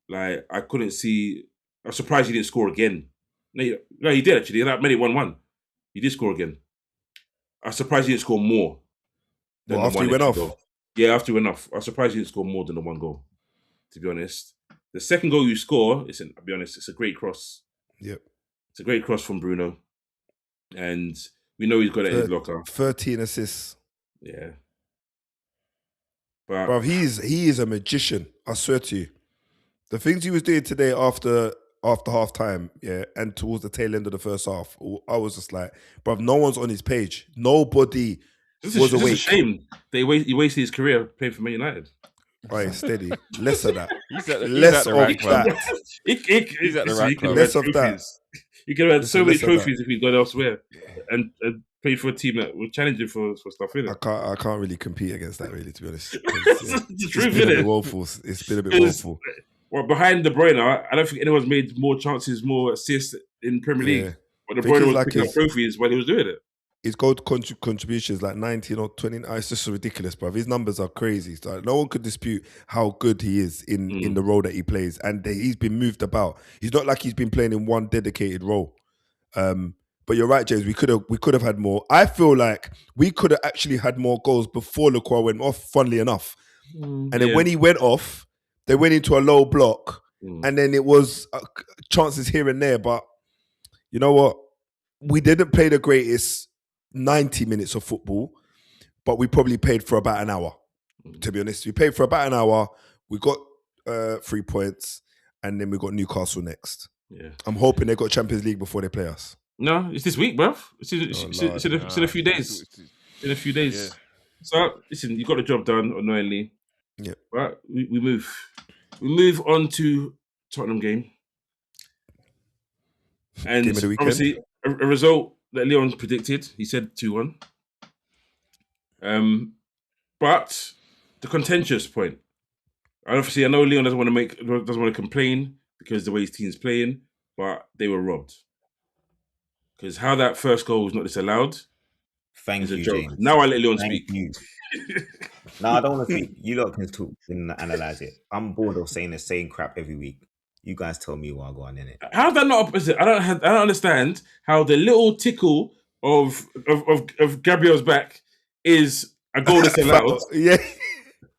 Like, I couldn't see... I'm surprised he didn't score again. No, he did actually. That made it 1-1. He did score again. I'm surprised he didn't score more. than Well, the after he one went extra off? goal. Yeah, after he went off. I'm surprised he didn't score more than the one goal, to be honest. The second goal you score, I'll be honest, it's a great cross. Yep. It's a great cross from Bruno. And we know he's got it in his locker. 13 assists. Yeah. But Bro, he is a magician. I swear to you. The things he was doing today after half time, yeah, and towards the tail end of the first half, I was just like, bro, no one's on his page. Nobody was this is awake. a shame. He wasted his career playing for Man United. All right, steady. Less of that. He's at the Less right of club. that. He's at the right club. Less of that. He could have had so many Less of that. trophies if he'd gone elsewhere and played for a team that was challenging for stuff, innit? I can't really compete against that, really, to be honest. It's the truth, It's been a bit innit? woeful. It's been a bit woeful. Well, behind De Bruyne, I don't think anyone's made more chances, more assists in Premier League. Yeah. But De Think Bruyne he's was like picking up his- trophies while he was doing it. His goal contributions like 19 or 20. It's just ridiculous, bro. His numbers are crazy. So no one could dispute how good he is in the role that he plays. And he's been moved about. He's not like he's been playing in one dedicated role. But you're right, James. We could have had more. I feel like we could have actually had more goals before Lacroix went off, funnily enough. And then when he went off, they went into a low block. And then it was chances here and there. But you know what? We didn't play the greatest 90 minutes of football, but we probably paid for about an hour, to be honest. We paid for about an hour. We got 3 points, and then we got Newcastle next. Yeah. I'm hoping they got Champions League before they play us. No, it's this week, bruv. It's in a few days. In a few days. Yeah. So, listen, you got the job done, annoyingly. Yeah. Right, we move. We move on to Tottenham game. And Game of the weekend. obviously, a result that Leon predicted. He said 2-1. But the contentious point. Obviously, I know Leon doesn't want to complain because the way his team's playing, but they were robbed. Because how that first goal was not disallowed Thank is a you, joke. James. Now I let Leon Thank speak. you. No, I don't want to speak. You lot can talk and analyze it. I'm bored of saying the same crap every week. You guys tell me what I go on in it. How's that not opposite? I don't understand how the little tickle of Gabriel's back is a goal that's allowed, Yeah.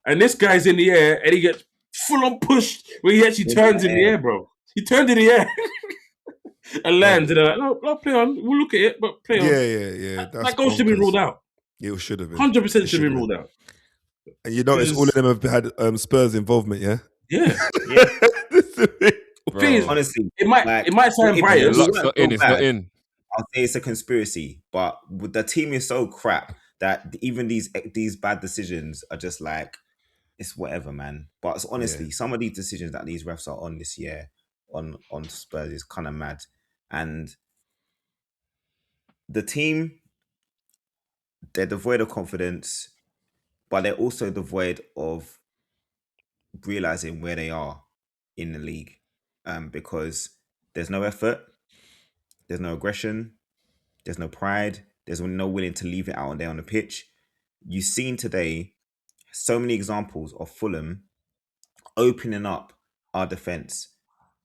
and this guy's in the air and he gets full on pushed when he actually turns in the air, bro. He turned in the air and lands, and they're like, "No, play on. We'll look at it, but play on." Yeah. That goal should have been ruled out. It should have been. 100% should have should been have ruled out. And you notice all of them have had Spurs involvement, yeah? Yeah. Bro. Honestly, It might sound if biased. it It's not in. It's not in. I'll say it's a conspiracy, but the team is so crap that even these bad decisions are just like, it's whatever, man. But honestly, some of these decisions that these refs are on this year on Spurs is kind of mad. And the team, they're devoid of confidence, but they're also devoid of realizing where they are in the league, because there's no effort. There's no aggression. There's no pride. There's no willing to leave it out on there on the pitch. You've seen today so many examples of Fulham opening up our defense.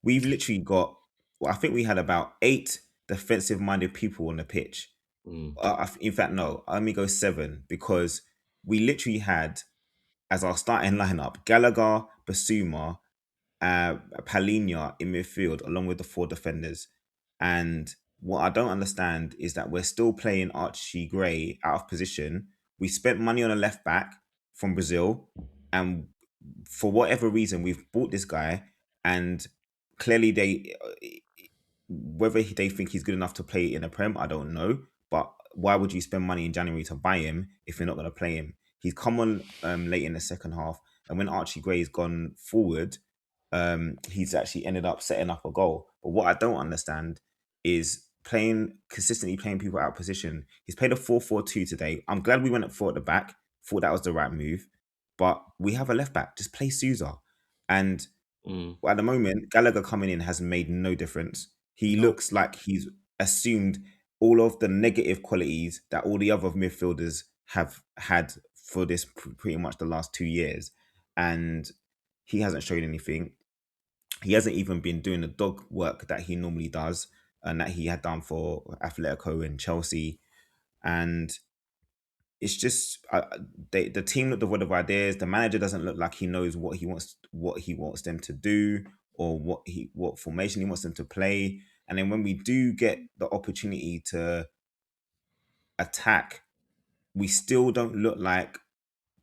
We've literally got, well, I think we had about 8 defensive-minded people on the pitch. In fact, no, let me go 7, because we literally had, as our starting lineup, Gallagher, Basuma, Palhinha in midfield, along with the 4 defenders. And what I don't understand is that we're still playing Archie Gray out of position. We spent money on a left back from Brazil, and for whatever reason, we've bought this guy, and clearly whether they think he's good enough to play in a Prem, I don't know. But why would you spend money in January to buy him if you're not going to play him? He's come on late in the second half, and when Archie Gray's gone forward, he's actually ended up setting up a goal. But what I don't understand is consistently playing people out of position. He's played a 4-4-2 today. I'm glad we went at 4 at the back. Thought that was the right move. But we have a left back. Just play Sousa. And at the moment, Gallagher coming in has made no difference. He looks like he's assumed all of the negative qualities that all the other midfielders have had for this pretty much the last 2 years. And he hasn't shown anything. He hasn't even been doing the dog work that he normally does and that he had done for Atletico and Chelsea. And it's just the team look devoid of ideas. The manager doesn't look like he knows what he wants them to do, or what formation he wants them to play. And then when we do get the opportunity to attack, we still don't look like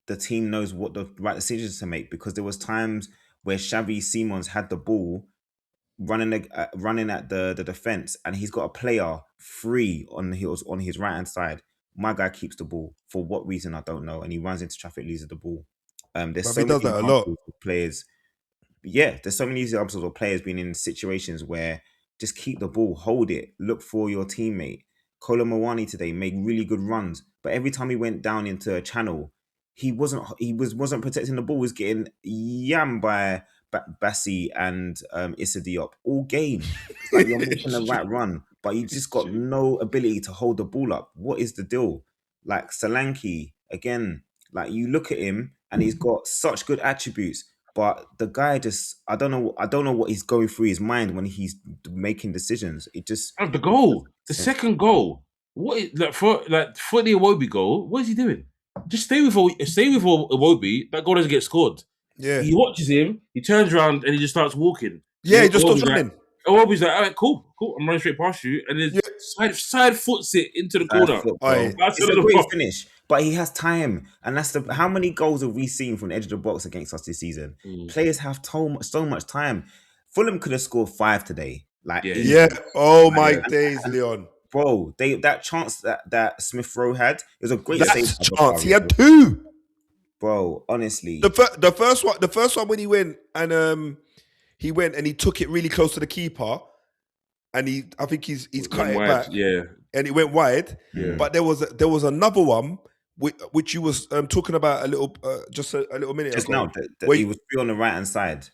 the team knows what the right decisions to make, because there was times where Xavi Simons had the ball running at the defense, and he's got a player free on his right hand side. My guy keeps the ball for what reason I don't know, and he runs into traffic, loses the ball. There's But so he many does that a lot. examples of players. Yeah, there's so many examples of players being in situations where just keep the ball, hold it, look for your teammate. Kolo Muani today made really good runs, but every time he went down into a channel, he wasn't protecting the ball. He was getting yammed by Bassi and Issa Diop all game. It's like you're making the right run, but you just got no ability to hold the ball up. What is the deal? Like Solanke, again, like you look at him and he's got such good attributes, but the guy just, I don't know what he's going through his mind when he's making decisions. It just The goal, the second goal. What is, for the Iwobi goal? What is he doing? Just stay with Iwobi. That goal doesn't get scored. Yeah. He watches him. He turns around and he just starts walking. Yeah, he just stops running. Iwobi's like, all right, cool. I'm running straight past you, and then side foots it into the corner. It's a great finish, but he has time, and that's how many goals have we seen from the edge of the box against us this season? Players have so much time. Fulham could have scored 5 today. Oh my days, Leon. Bro, that chance that Smith Rowe had, it was a great chance. He had 2. Bro, honestly, the first one when he went and he took it really close to the keeper, and I think he's cut it wide, back, and it went wide. But there was another one which you was talking about a little minute just ago. Now, he was free on the right hand side,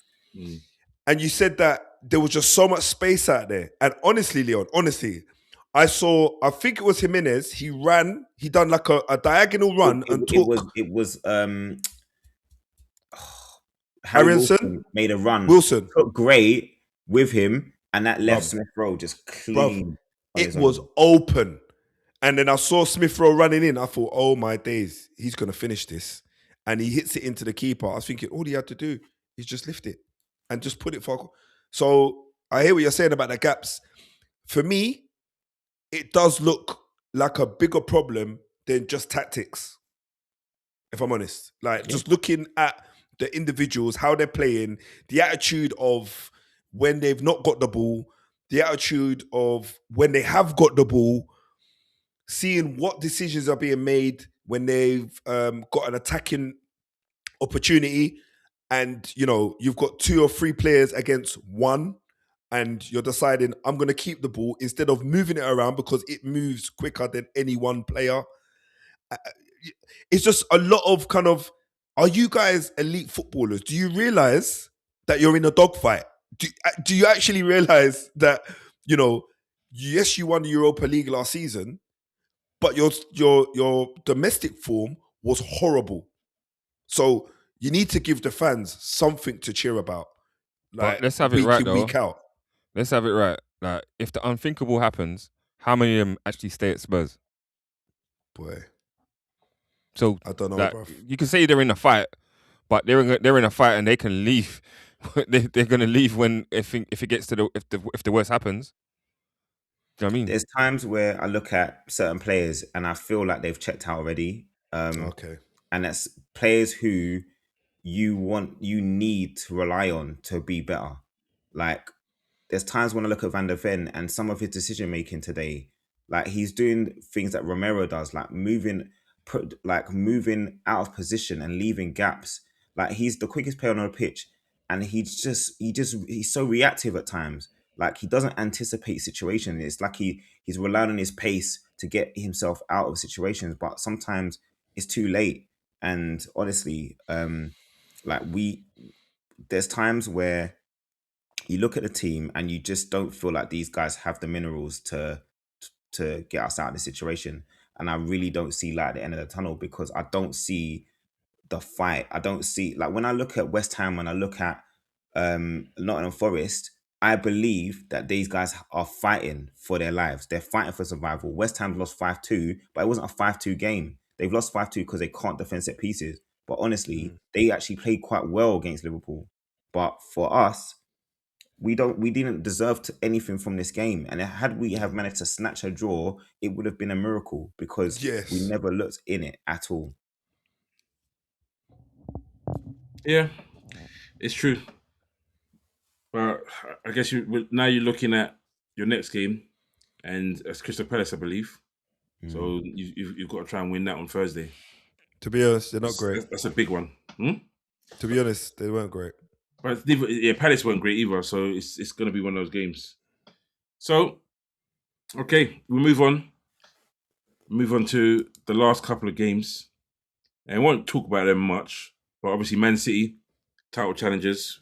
and you said that there was just so much space out there. And honestly, Leon, I think it was Jimenez. He done like a diagonal run and took. It was Harrison made a run. Wilson took Gray with him, and that left Smith Rowe just clean. It was open, and then I saw Smith Rowe running in. I thought, oh my days, he's gonna finish this, and he hits it into the keeper. I was thinking, all he had to do is just lift it and just put it for. So I hear what you're saying about the gaps. For me, it does look like a bigger problem than just tactics, if I'm honest. Just looking at the individuals, how they're playing, the attitude of when they've not got the ball, the attitude of when they have got the ball, seeing what decisions are being made when they've got an attacking opportunity, and you've got 2 or 3 players against 1, and you're deciding, I'm going to keep the ball instead of moving it around because it moves quicker than any one player. It's just a lot of kind of, are you guys elite footballers? Do you realize that you're in a dogfight? Do you actually realize that, yes, you won the Europa League last season, but your domestic form was horrible. So you need to give the fans something to cheer about. But Like let's have it week right in, though. week out. Let's have it right. Like, if the unthinkable happens, how many of them actually stay at Spurs? Boy, So I don't know, like, bruv. you can say they're in a fight, but they're in a fight and they can leave. They're gonna leave when if it gets to if the worst happens. Do you know what I mean? There's times where I look at certain players and I feel like they've checked out already. Okay. And that's players who you need to rely on to be better. Like, there's times when I look at Van der Ven and some of his decision making today, like he's doing things that Romero does, like moving out of position and leaving gaps. Like, he's the quickest player on the pitch, and he's so reactive at times. Like, he doesn't anticipate situations. It's like he's relying on his pace to get himself out of situations, but sometimes it's too late. And honestly, there's times where you look at the team and you just don't feel like these guys have the minerals to get us out of the situation. And I really don't see light at the end of the tunnel, because I don't see the fight. I don't see, like, when I look at West Ham, when I look at Nottingham Forest, I believe that these guys are fighting for their lives. They're fighting for survival. West Ham lost 5-2, but it wasn't a 5-2 game. They've lost 5-2 because they can't defend set pieces. But honestly, they actually played quite well against Liverpool. But for us, we didn't deserve anything from this game. And had we have managed to snatch a draw, it would have been a miracle, because we Yes. never looked in it at all. Yeah, it's true. But I guess now you're looking at your next game, and it's Crystal Palace, I believe. So you've got to try and win that on Thursday. To be honest, they're not great. That's a big one. To be honest, they weren't great. But Palace weren't great either. So it's going to be one of those games. So, okay, we move on. Move on to the last couple of games. And I won't talk about them much. But obviously, Man City, title challengers,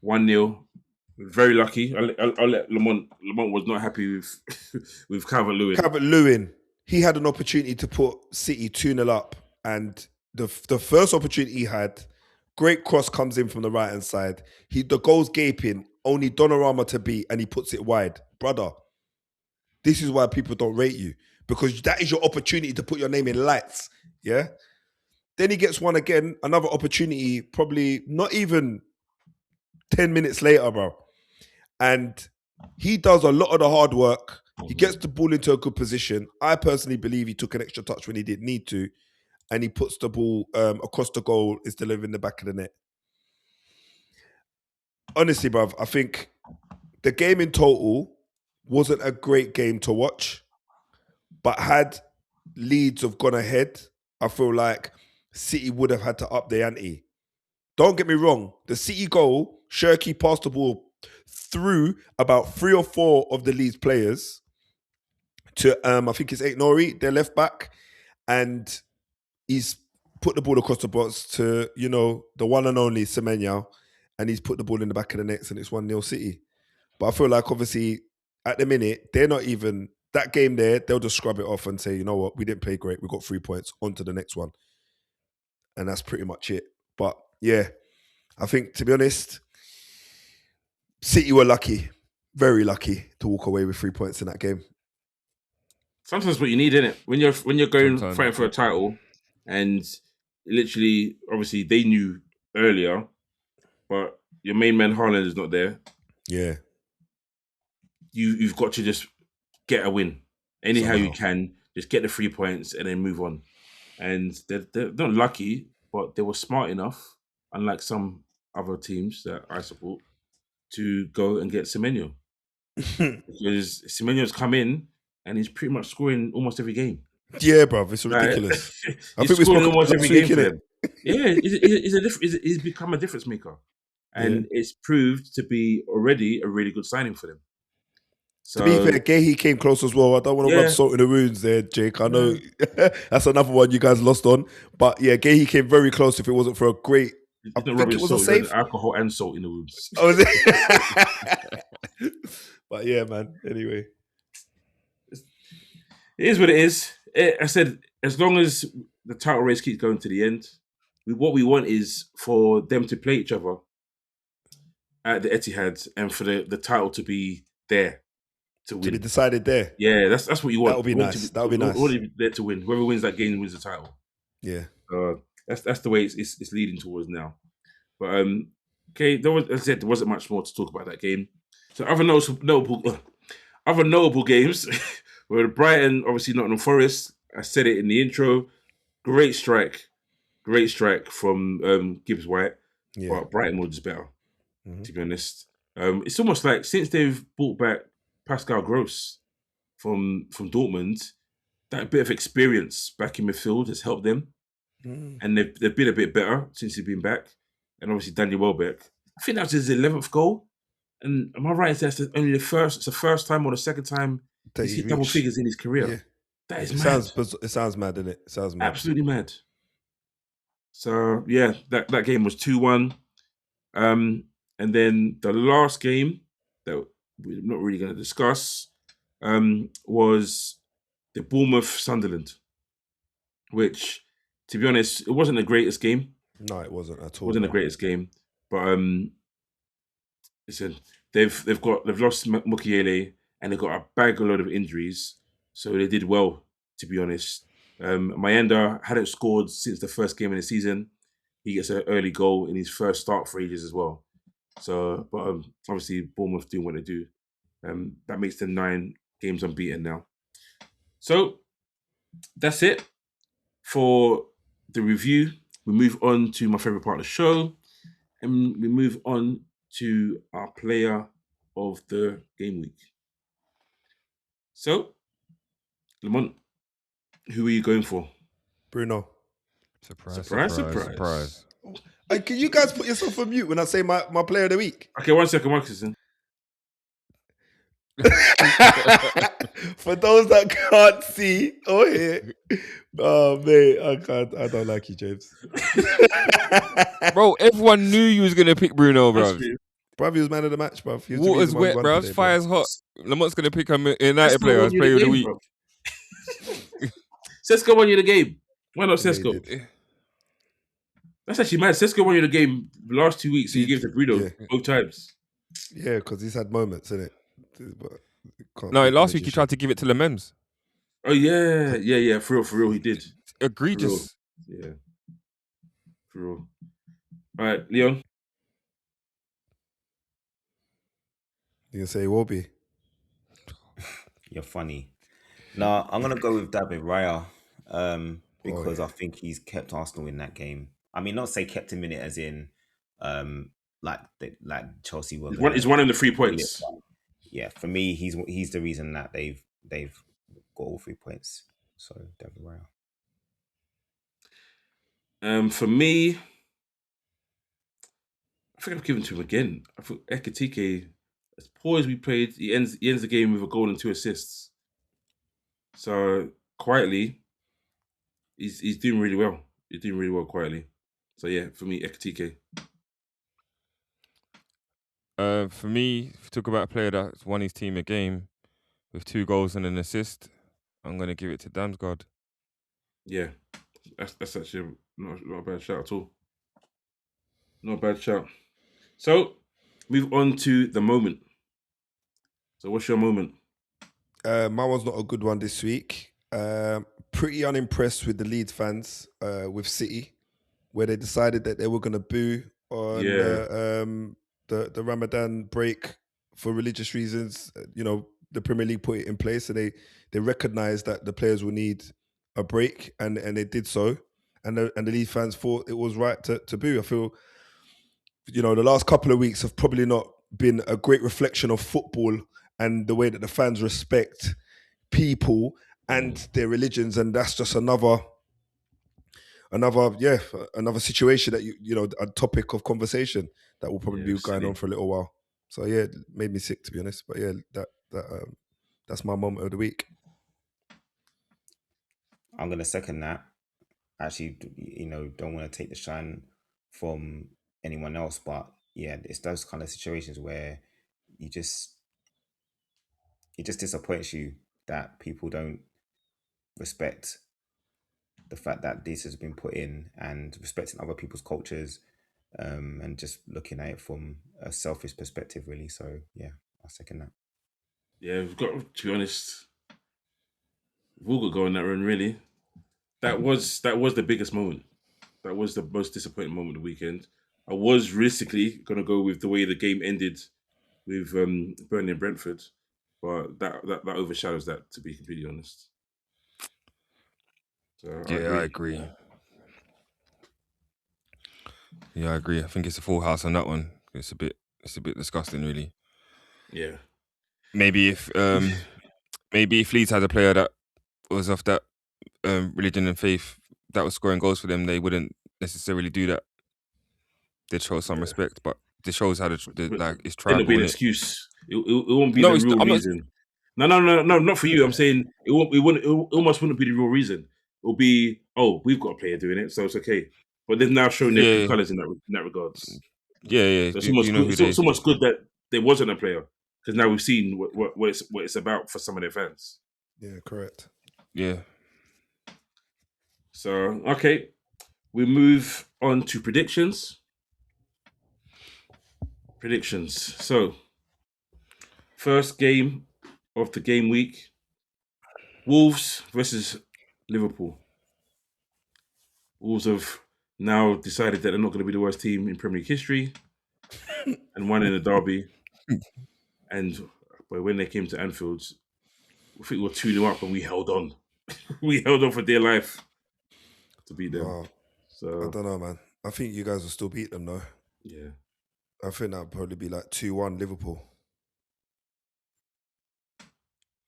1-0. Very lucky. I'll let Lamont. Lamont was not happy with with Calvert-Lewin. Calvert-Lewin, he had an opportunity to put City 2-0 up, and the first opportunity he had, great cross comes in from the right hand side. The goal's gaping, only Donnarumma to beat, and he puts it wide. Brother, this is why people don't rate you, because that is your opportunity to put your name in lights. Yeah. Then he gets one again, another opportunity, probably not even 10 minutes later, bro. And he does a lot of the hard work. He gets the ball into a good position. I personally believe he took an extra touch when he didn't need to. And he puts the ball across the goal, is delivered in the back of the net. Honestly, bruv, I think the game in total wasn't a great game to watch. But had Leeds have gone ahead, I feel like City would have had to up the ante. Don't get me wrong. The City goal, Shirky passed the ball through about 3 or 4 of the Leeds players to, I think it's Aït-Nouri, their left back, and he's put the ball across the box to, the one and only Semenyo, and he's put the ball in the back of the net, and it's 1-0 City. But I feel like, obviously, at the minute, they're not even, that game there, they'll just scrub it off and say, you know what, we didn't play great, we got 3 points, on to the next one. And that's pretty much it. But, yeah, I think, to be honest, City were lucky, very lucky, to walk away with 3 points in that game. Sometimes what you need, innit? When you're going fighting for a title, and literally, obviously, they knew earlier, but your main man Haaland is not there. Yeah. You've got to just get a win. Anyhow Somehow. you can, just get the 3 points and then move on. And they're not lucky, but they were smart enough, unlike some other teams that I support, to go and get Semenyo. Because Semenyo's come in and he's pretty much scoring almost every game. Yeah, bruv, it's ridiculous. I think we spoke almost every game for them. Yeah, he's become a difference maker. And it's proved to be already a really good signing for them. So, to be fair, Gehi came close as well. I don't want to rub salt in the wounds there, Jake. I know that's another one you guys lost on. But yeah, Gehi came very close if it wasn't for a great... I think it was a save. Alcohol and salt in the wounds. Oh, was it? But yeah, man, anyway. It is what it is. I said, as long as the title race keeps going to the end, what we want is for them to play each other at the Etihad and for the title to be there to To be win. decided there. Yeah, that's what you want. That would be You want nice. to- That would be you nice. want to be there to win. Whoever wins that game wins the title. Yeah. That's the way it's leading towards now. But okay, as I said, there wasn't much more to talk about that game. So other notable games were Brighton, obviously Nottingham Forest. I said it in the intro. Great strike from Gibbs White. Yeah. But Brighton was just better, Mhm. to be honest. It's almost like since they've brought back Pascal Gross from Dortmund, that bit of experience back in midfield has helped them. Mm. And they've been a bit better since he's been back. And obviously Daniel Welbeck. I think that was his 11th goal. And am I right in saying it's the first time or the second time That he's he's hit double reached- figures in his career? Yeah. That is It mad. sounds mad, doesn't it? It sounds mad. Absolutely mad. So yeah, that game was 2-1. And then the last game that we're not really going to discuss was the Bournemouth Sunderland, which, to be honest, it wasn't the greatest game. No, it wasn't at It all. wasn't the no. greatest game, but listen, they've lost Mukiele and they've got a bag load of injuries, so they did well, to be honest. Mayenda hadn't scored since the first game of the season. He gets an early goal in his first start for ages as well. So, but obviously Bournemouth doing what they do. That makes them 9 games unbeaten now. So that's it for the review. We move on to my favorite part of the show, and we move on to our player of the game week. So, Lamont, who are you going for? Bruno. Surprise. Hey, can you guys put yourself on mute when I say my player of the week? Okay, 1 second, Marcus. For those that can't see or hear, oh mate, I don't like you, James. Bro, everyone knew you was gonna pick Bruno, bro. Bruv, he was man of the match, bruv. He was the Water's reason why we wet, won bro. today, Fire's hot. Lamont's gonna pick a United player as player of the week. Sesko won you the game. Why not Yeah, he Sesko? did. That's actually mad. Sesko won you the game the last 2 weeks, so you He- gave it to Bruno yeah. both times. Yeah, because he's had moments, innit? But No, last week he tried to give it to Lemems. Oh yeah. For real, he did. Egregious. Yeah, for real. All right, Leon. You can say Iwobi. You're funny. No, I'm gonna go with David Raya because yeah. I think he's kept Arsenal in that game. I mean, not say kept him in it as in like Chelsea were. He's one of the 3 points. Yeah, for me, he's the reason that they've got all 3 points. So David Raya. For me, I think I've given to him again. I thought Ekitike, as poor as we played, he ends the game with a goal and 2 assists. So quietly, he's doing really well. He's doing really well quietly. So yeah, for me, Ekitike. For me, if you talk about a player that's won his team a game with 2 goals and an assist, I'm gonna give it to Damsgaard. Yeah, that's actually not a bad shout at all. Not a bad shout. So, move on to the moment. So, what's your moment? My one's not a good one this week. Pretty unimpressed with the Leeds fans with City, where they decided that they were going to boo on the Ramadan break for religious reasons. The Premier League put it in place, so they recognised that the players will need a break, and they did so. And the Leeds fans thought it was right to boo. I feel, the last couple of weeks have probably not been a great reflection of football and the way that the fans respect people and their religions, and that's just another situation that a topic of conversation that will probably be going on for a little while. So yeah, it made me sick, to be honest. But yeah, that's my moment of the week. I'm gonna second that. Actually, don't want to take the shine from anyone else, but yeah, it's those kind of situations where it just disappoints you that people don't respect the fact that this has been put in and respecting other people's cultures, and just looking at it from a selfish perspective, really. So yeah, I'll second that. Yeah, we've got to be honest. We've all got to go on that run, really. That was the biggest moment. That was the most disappointing moment of the weekend. I was realistically going to go with the way the game ended with Burnley and Brentford, but that overshadows that, to be completely honest. So I agree. Yeah, I agree. I think it's a full house on that one. It's a bit disgusting, really. Yeah. Maybe if Leeds had a player that was of that religion and faith that was scoring goals for them, they wouldn't necessarily do that. They'd show some respect, but this shows how it's tribal. It'll be an excuse. It won't be the real reason. No, not for you. I'm saying it almost wouldn't be the real reason. It'll be, we've got a player doing it, so it's okay. But they've now shown their true colours in that regards. Yeah. So it's almost good that there wasn't a player, because now we've seen what it's about for some of their fans. Yeah, correct. Yeah. So okay, we move on to predictions. So, first game of the game week: Wolves versus Liverpool. Wolves have now decided that they're not going to be the worst team in Premier League history, and won in a derby. And when they came to Anfield, I think we were 2-0 up, and we held on. We held on for dear life to beat them. So I don't know, man. I think you guys will still beat them, though. Yeah. I think that would probably be like 2-1 Liverpool.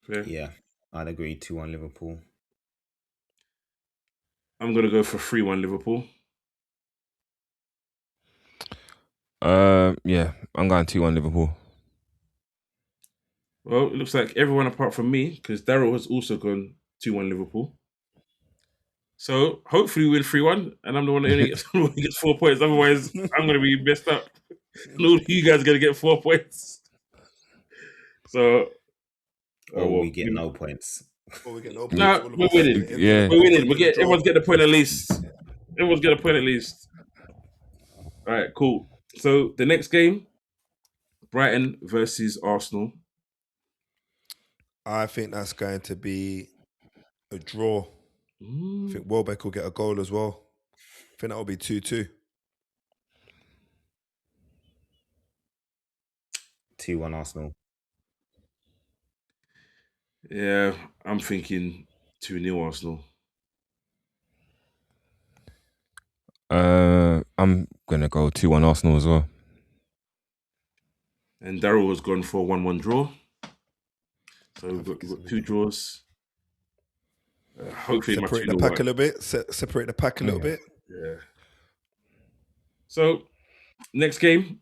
Fair. Yeah, I'd agree. 2-1 Liverpool. I'm going to go for 3-1 Liverpool. Yeah, I'm going 2-1 Liverpool. Well, it looks like everyone apart from me, because Daryl has also gone 2-1 Liverpool. So hopefully we win 3-1, and I'm the one that only gets 4 points. Otherwise, I'm going to be messed up. And all you guys are going to get 4 points. So, we get no points. We get no points. No, we're winning. Yeah, we're winning. Everyone's getting a point at least. Everyone's getting a point at least. All right, cool. So the next game, Brighton versus Arsenal. I think that's going to be a draw. I think Welbeck will get a goal as well. I think that will be 2-2. 2-1 Arsenal. Yeah, I'm thinking 2-0 Arsenal. I'm going to go 2-1 Arsenal as well. And Daryl has gone for a 1-1 draw. So we've got 2 draws. Hopefully, separate the pack a little bit. Separate the pack a little bit. Yeah. So, next game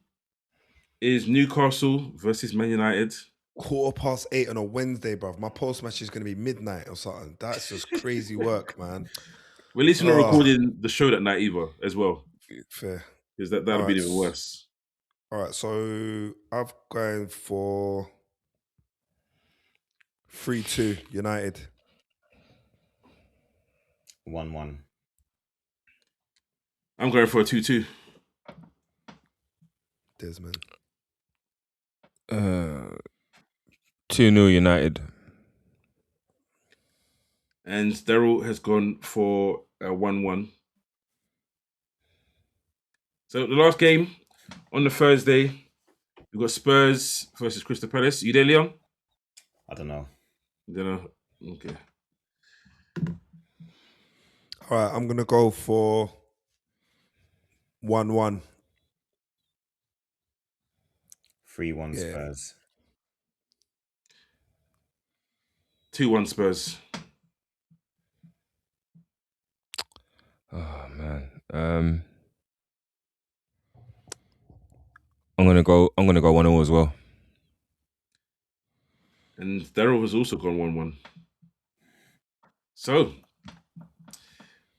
is Newcastle versus Man United. 8:15 on a Wednesday, bruv. My post match is going to be midnight or something. That's just crazy work, man. Well, at least we're not recording the show that night either, as well. Fair. Because that'll be even worse. All right, so I've gone for 3-2 United. 1-1. I'm going for a 2-2. Desmond. 2-0 United. And Daryl has gone for a 1-1. So the last game on the Thursday, we've got Spurs versus Crystal Palace. You there, Leon? I don't know. Okay. All right, I'm going to go for 1-1. 3-1 Spurs. 2-1 Spurs. Oh man. I'm gonna go 1-0 as well. And Daryl has also gone 1-1. So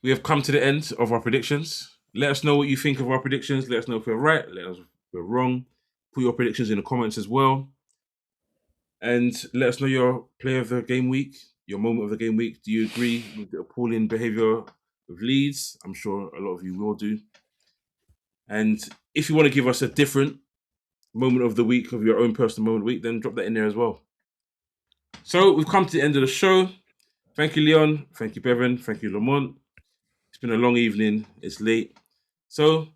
we have come to the end of our predictions. Let us know what you think of our predictions. Let us know if we're right. Let us know if we're wrong. Put your predictions in the comments as well. And let us know your player of the game week. your moment of the game week. Do you agree with the appalling behaviour of Leeds? I'm sure a lot of you will do. And if you want to give us a different moment of the week, of your own personal moment of the week, then drop that in there as well. So we've come to the end of the show. Thank you, Leon. Thank you, Bevan. Thank you, Lamont. It's been a long evening. It's late. So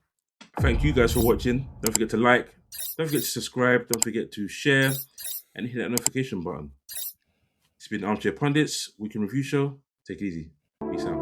thank you guys for watching. Don't forget to like. Don't forget to subscribe. Don't forget to share and hit that notification button. It's been Armchair Pundits Weekend Review Show. Take it easy. Peace out.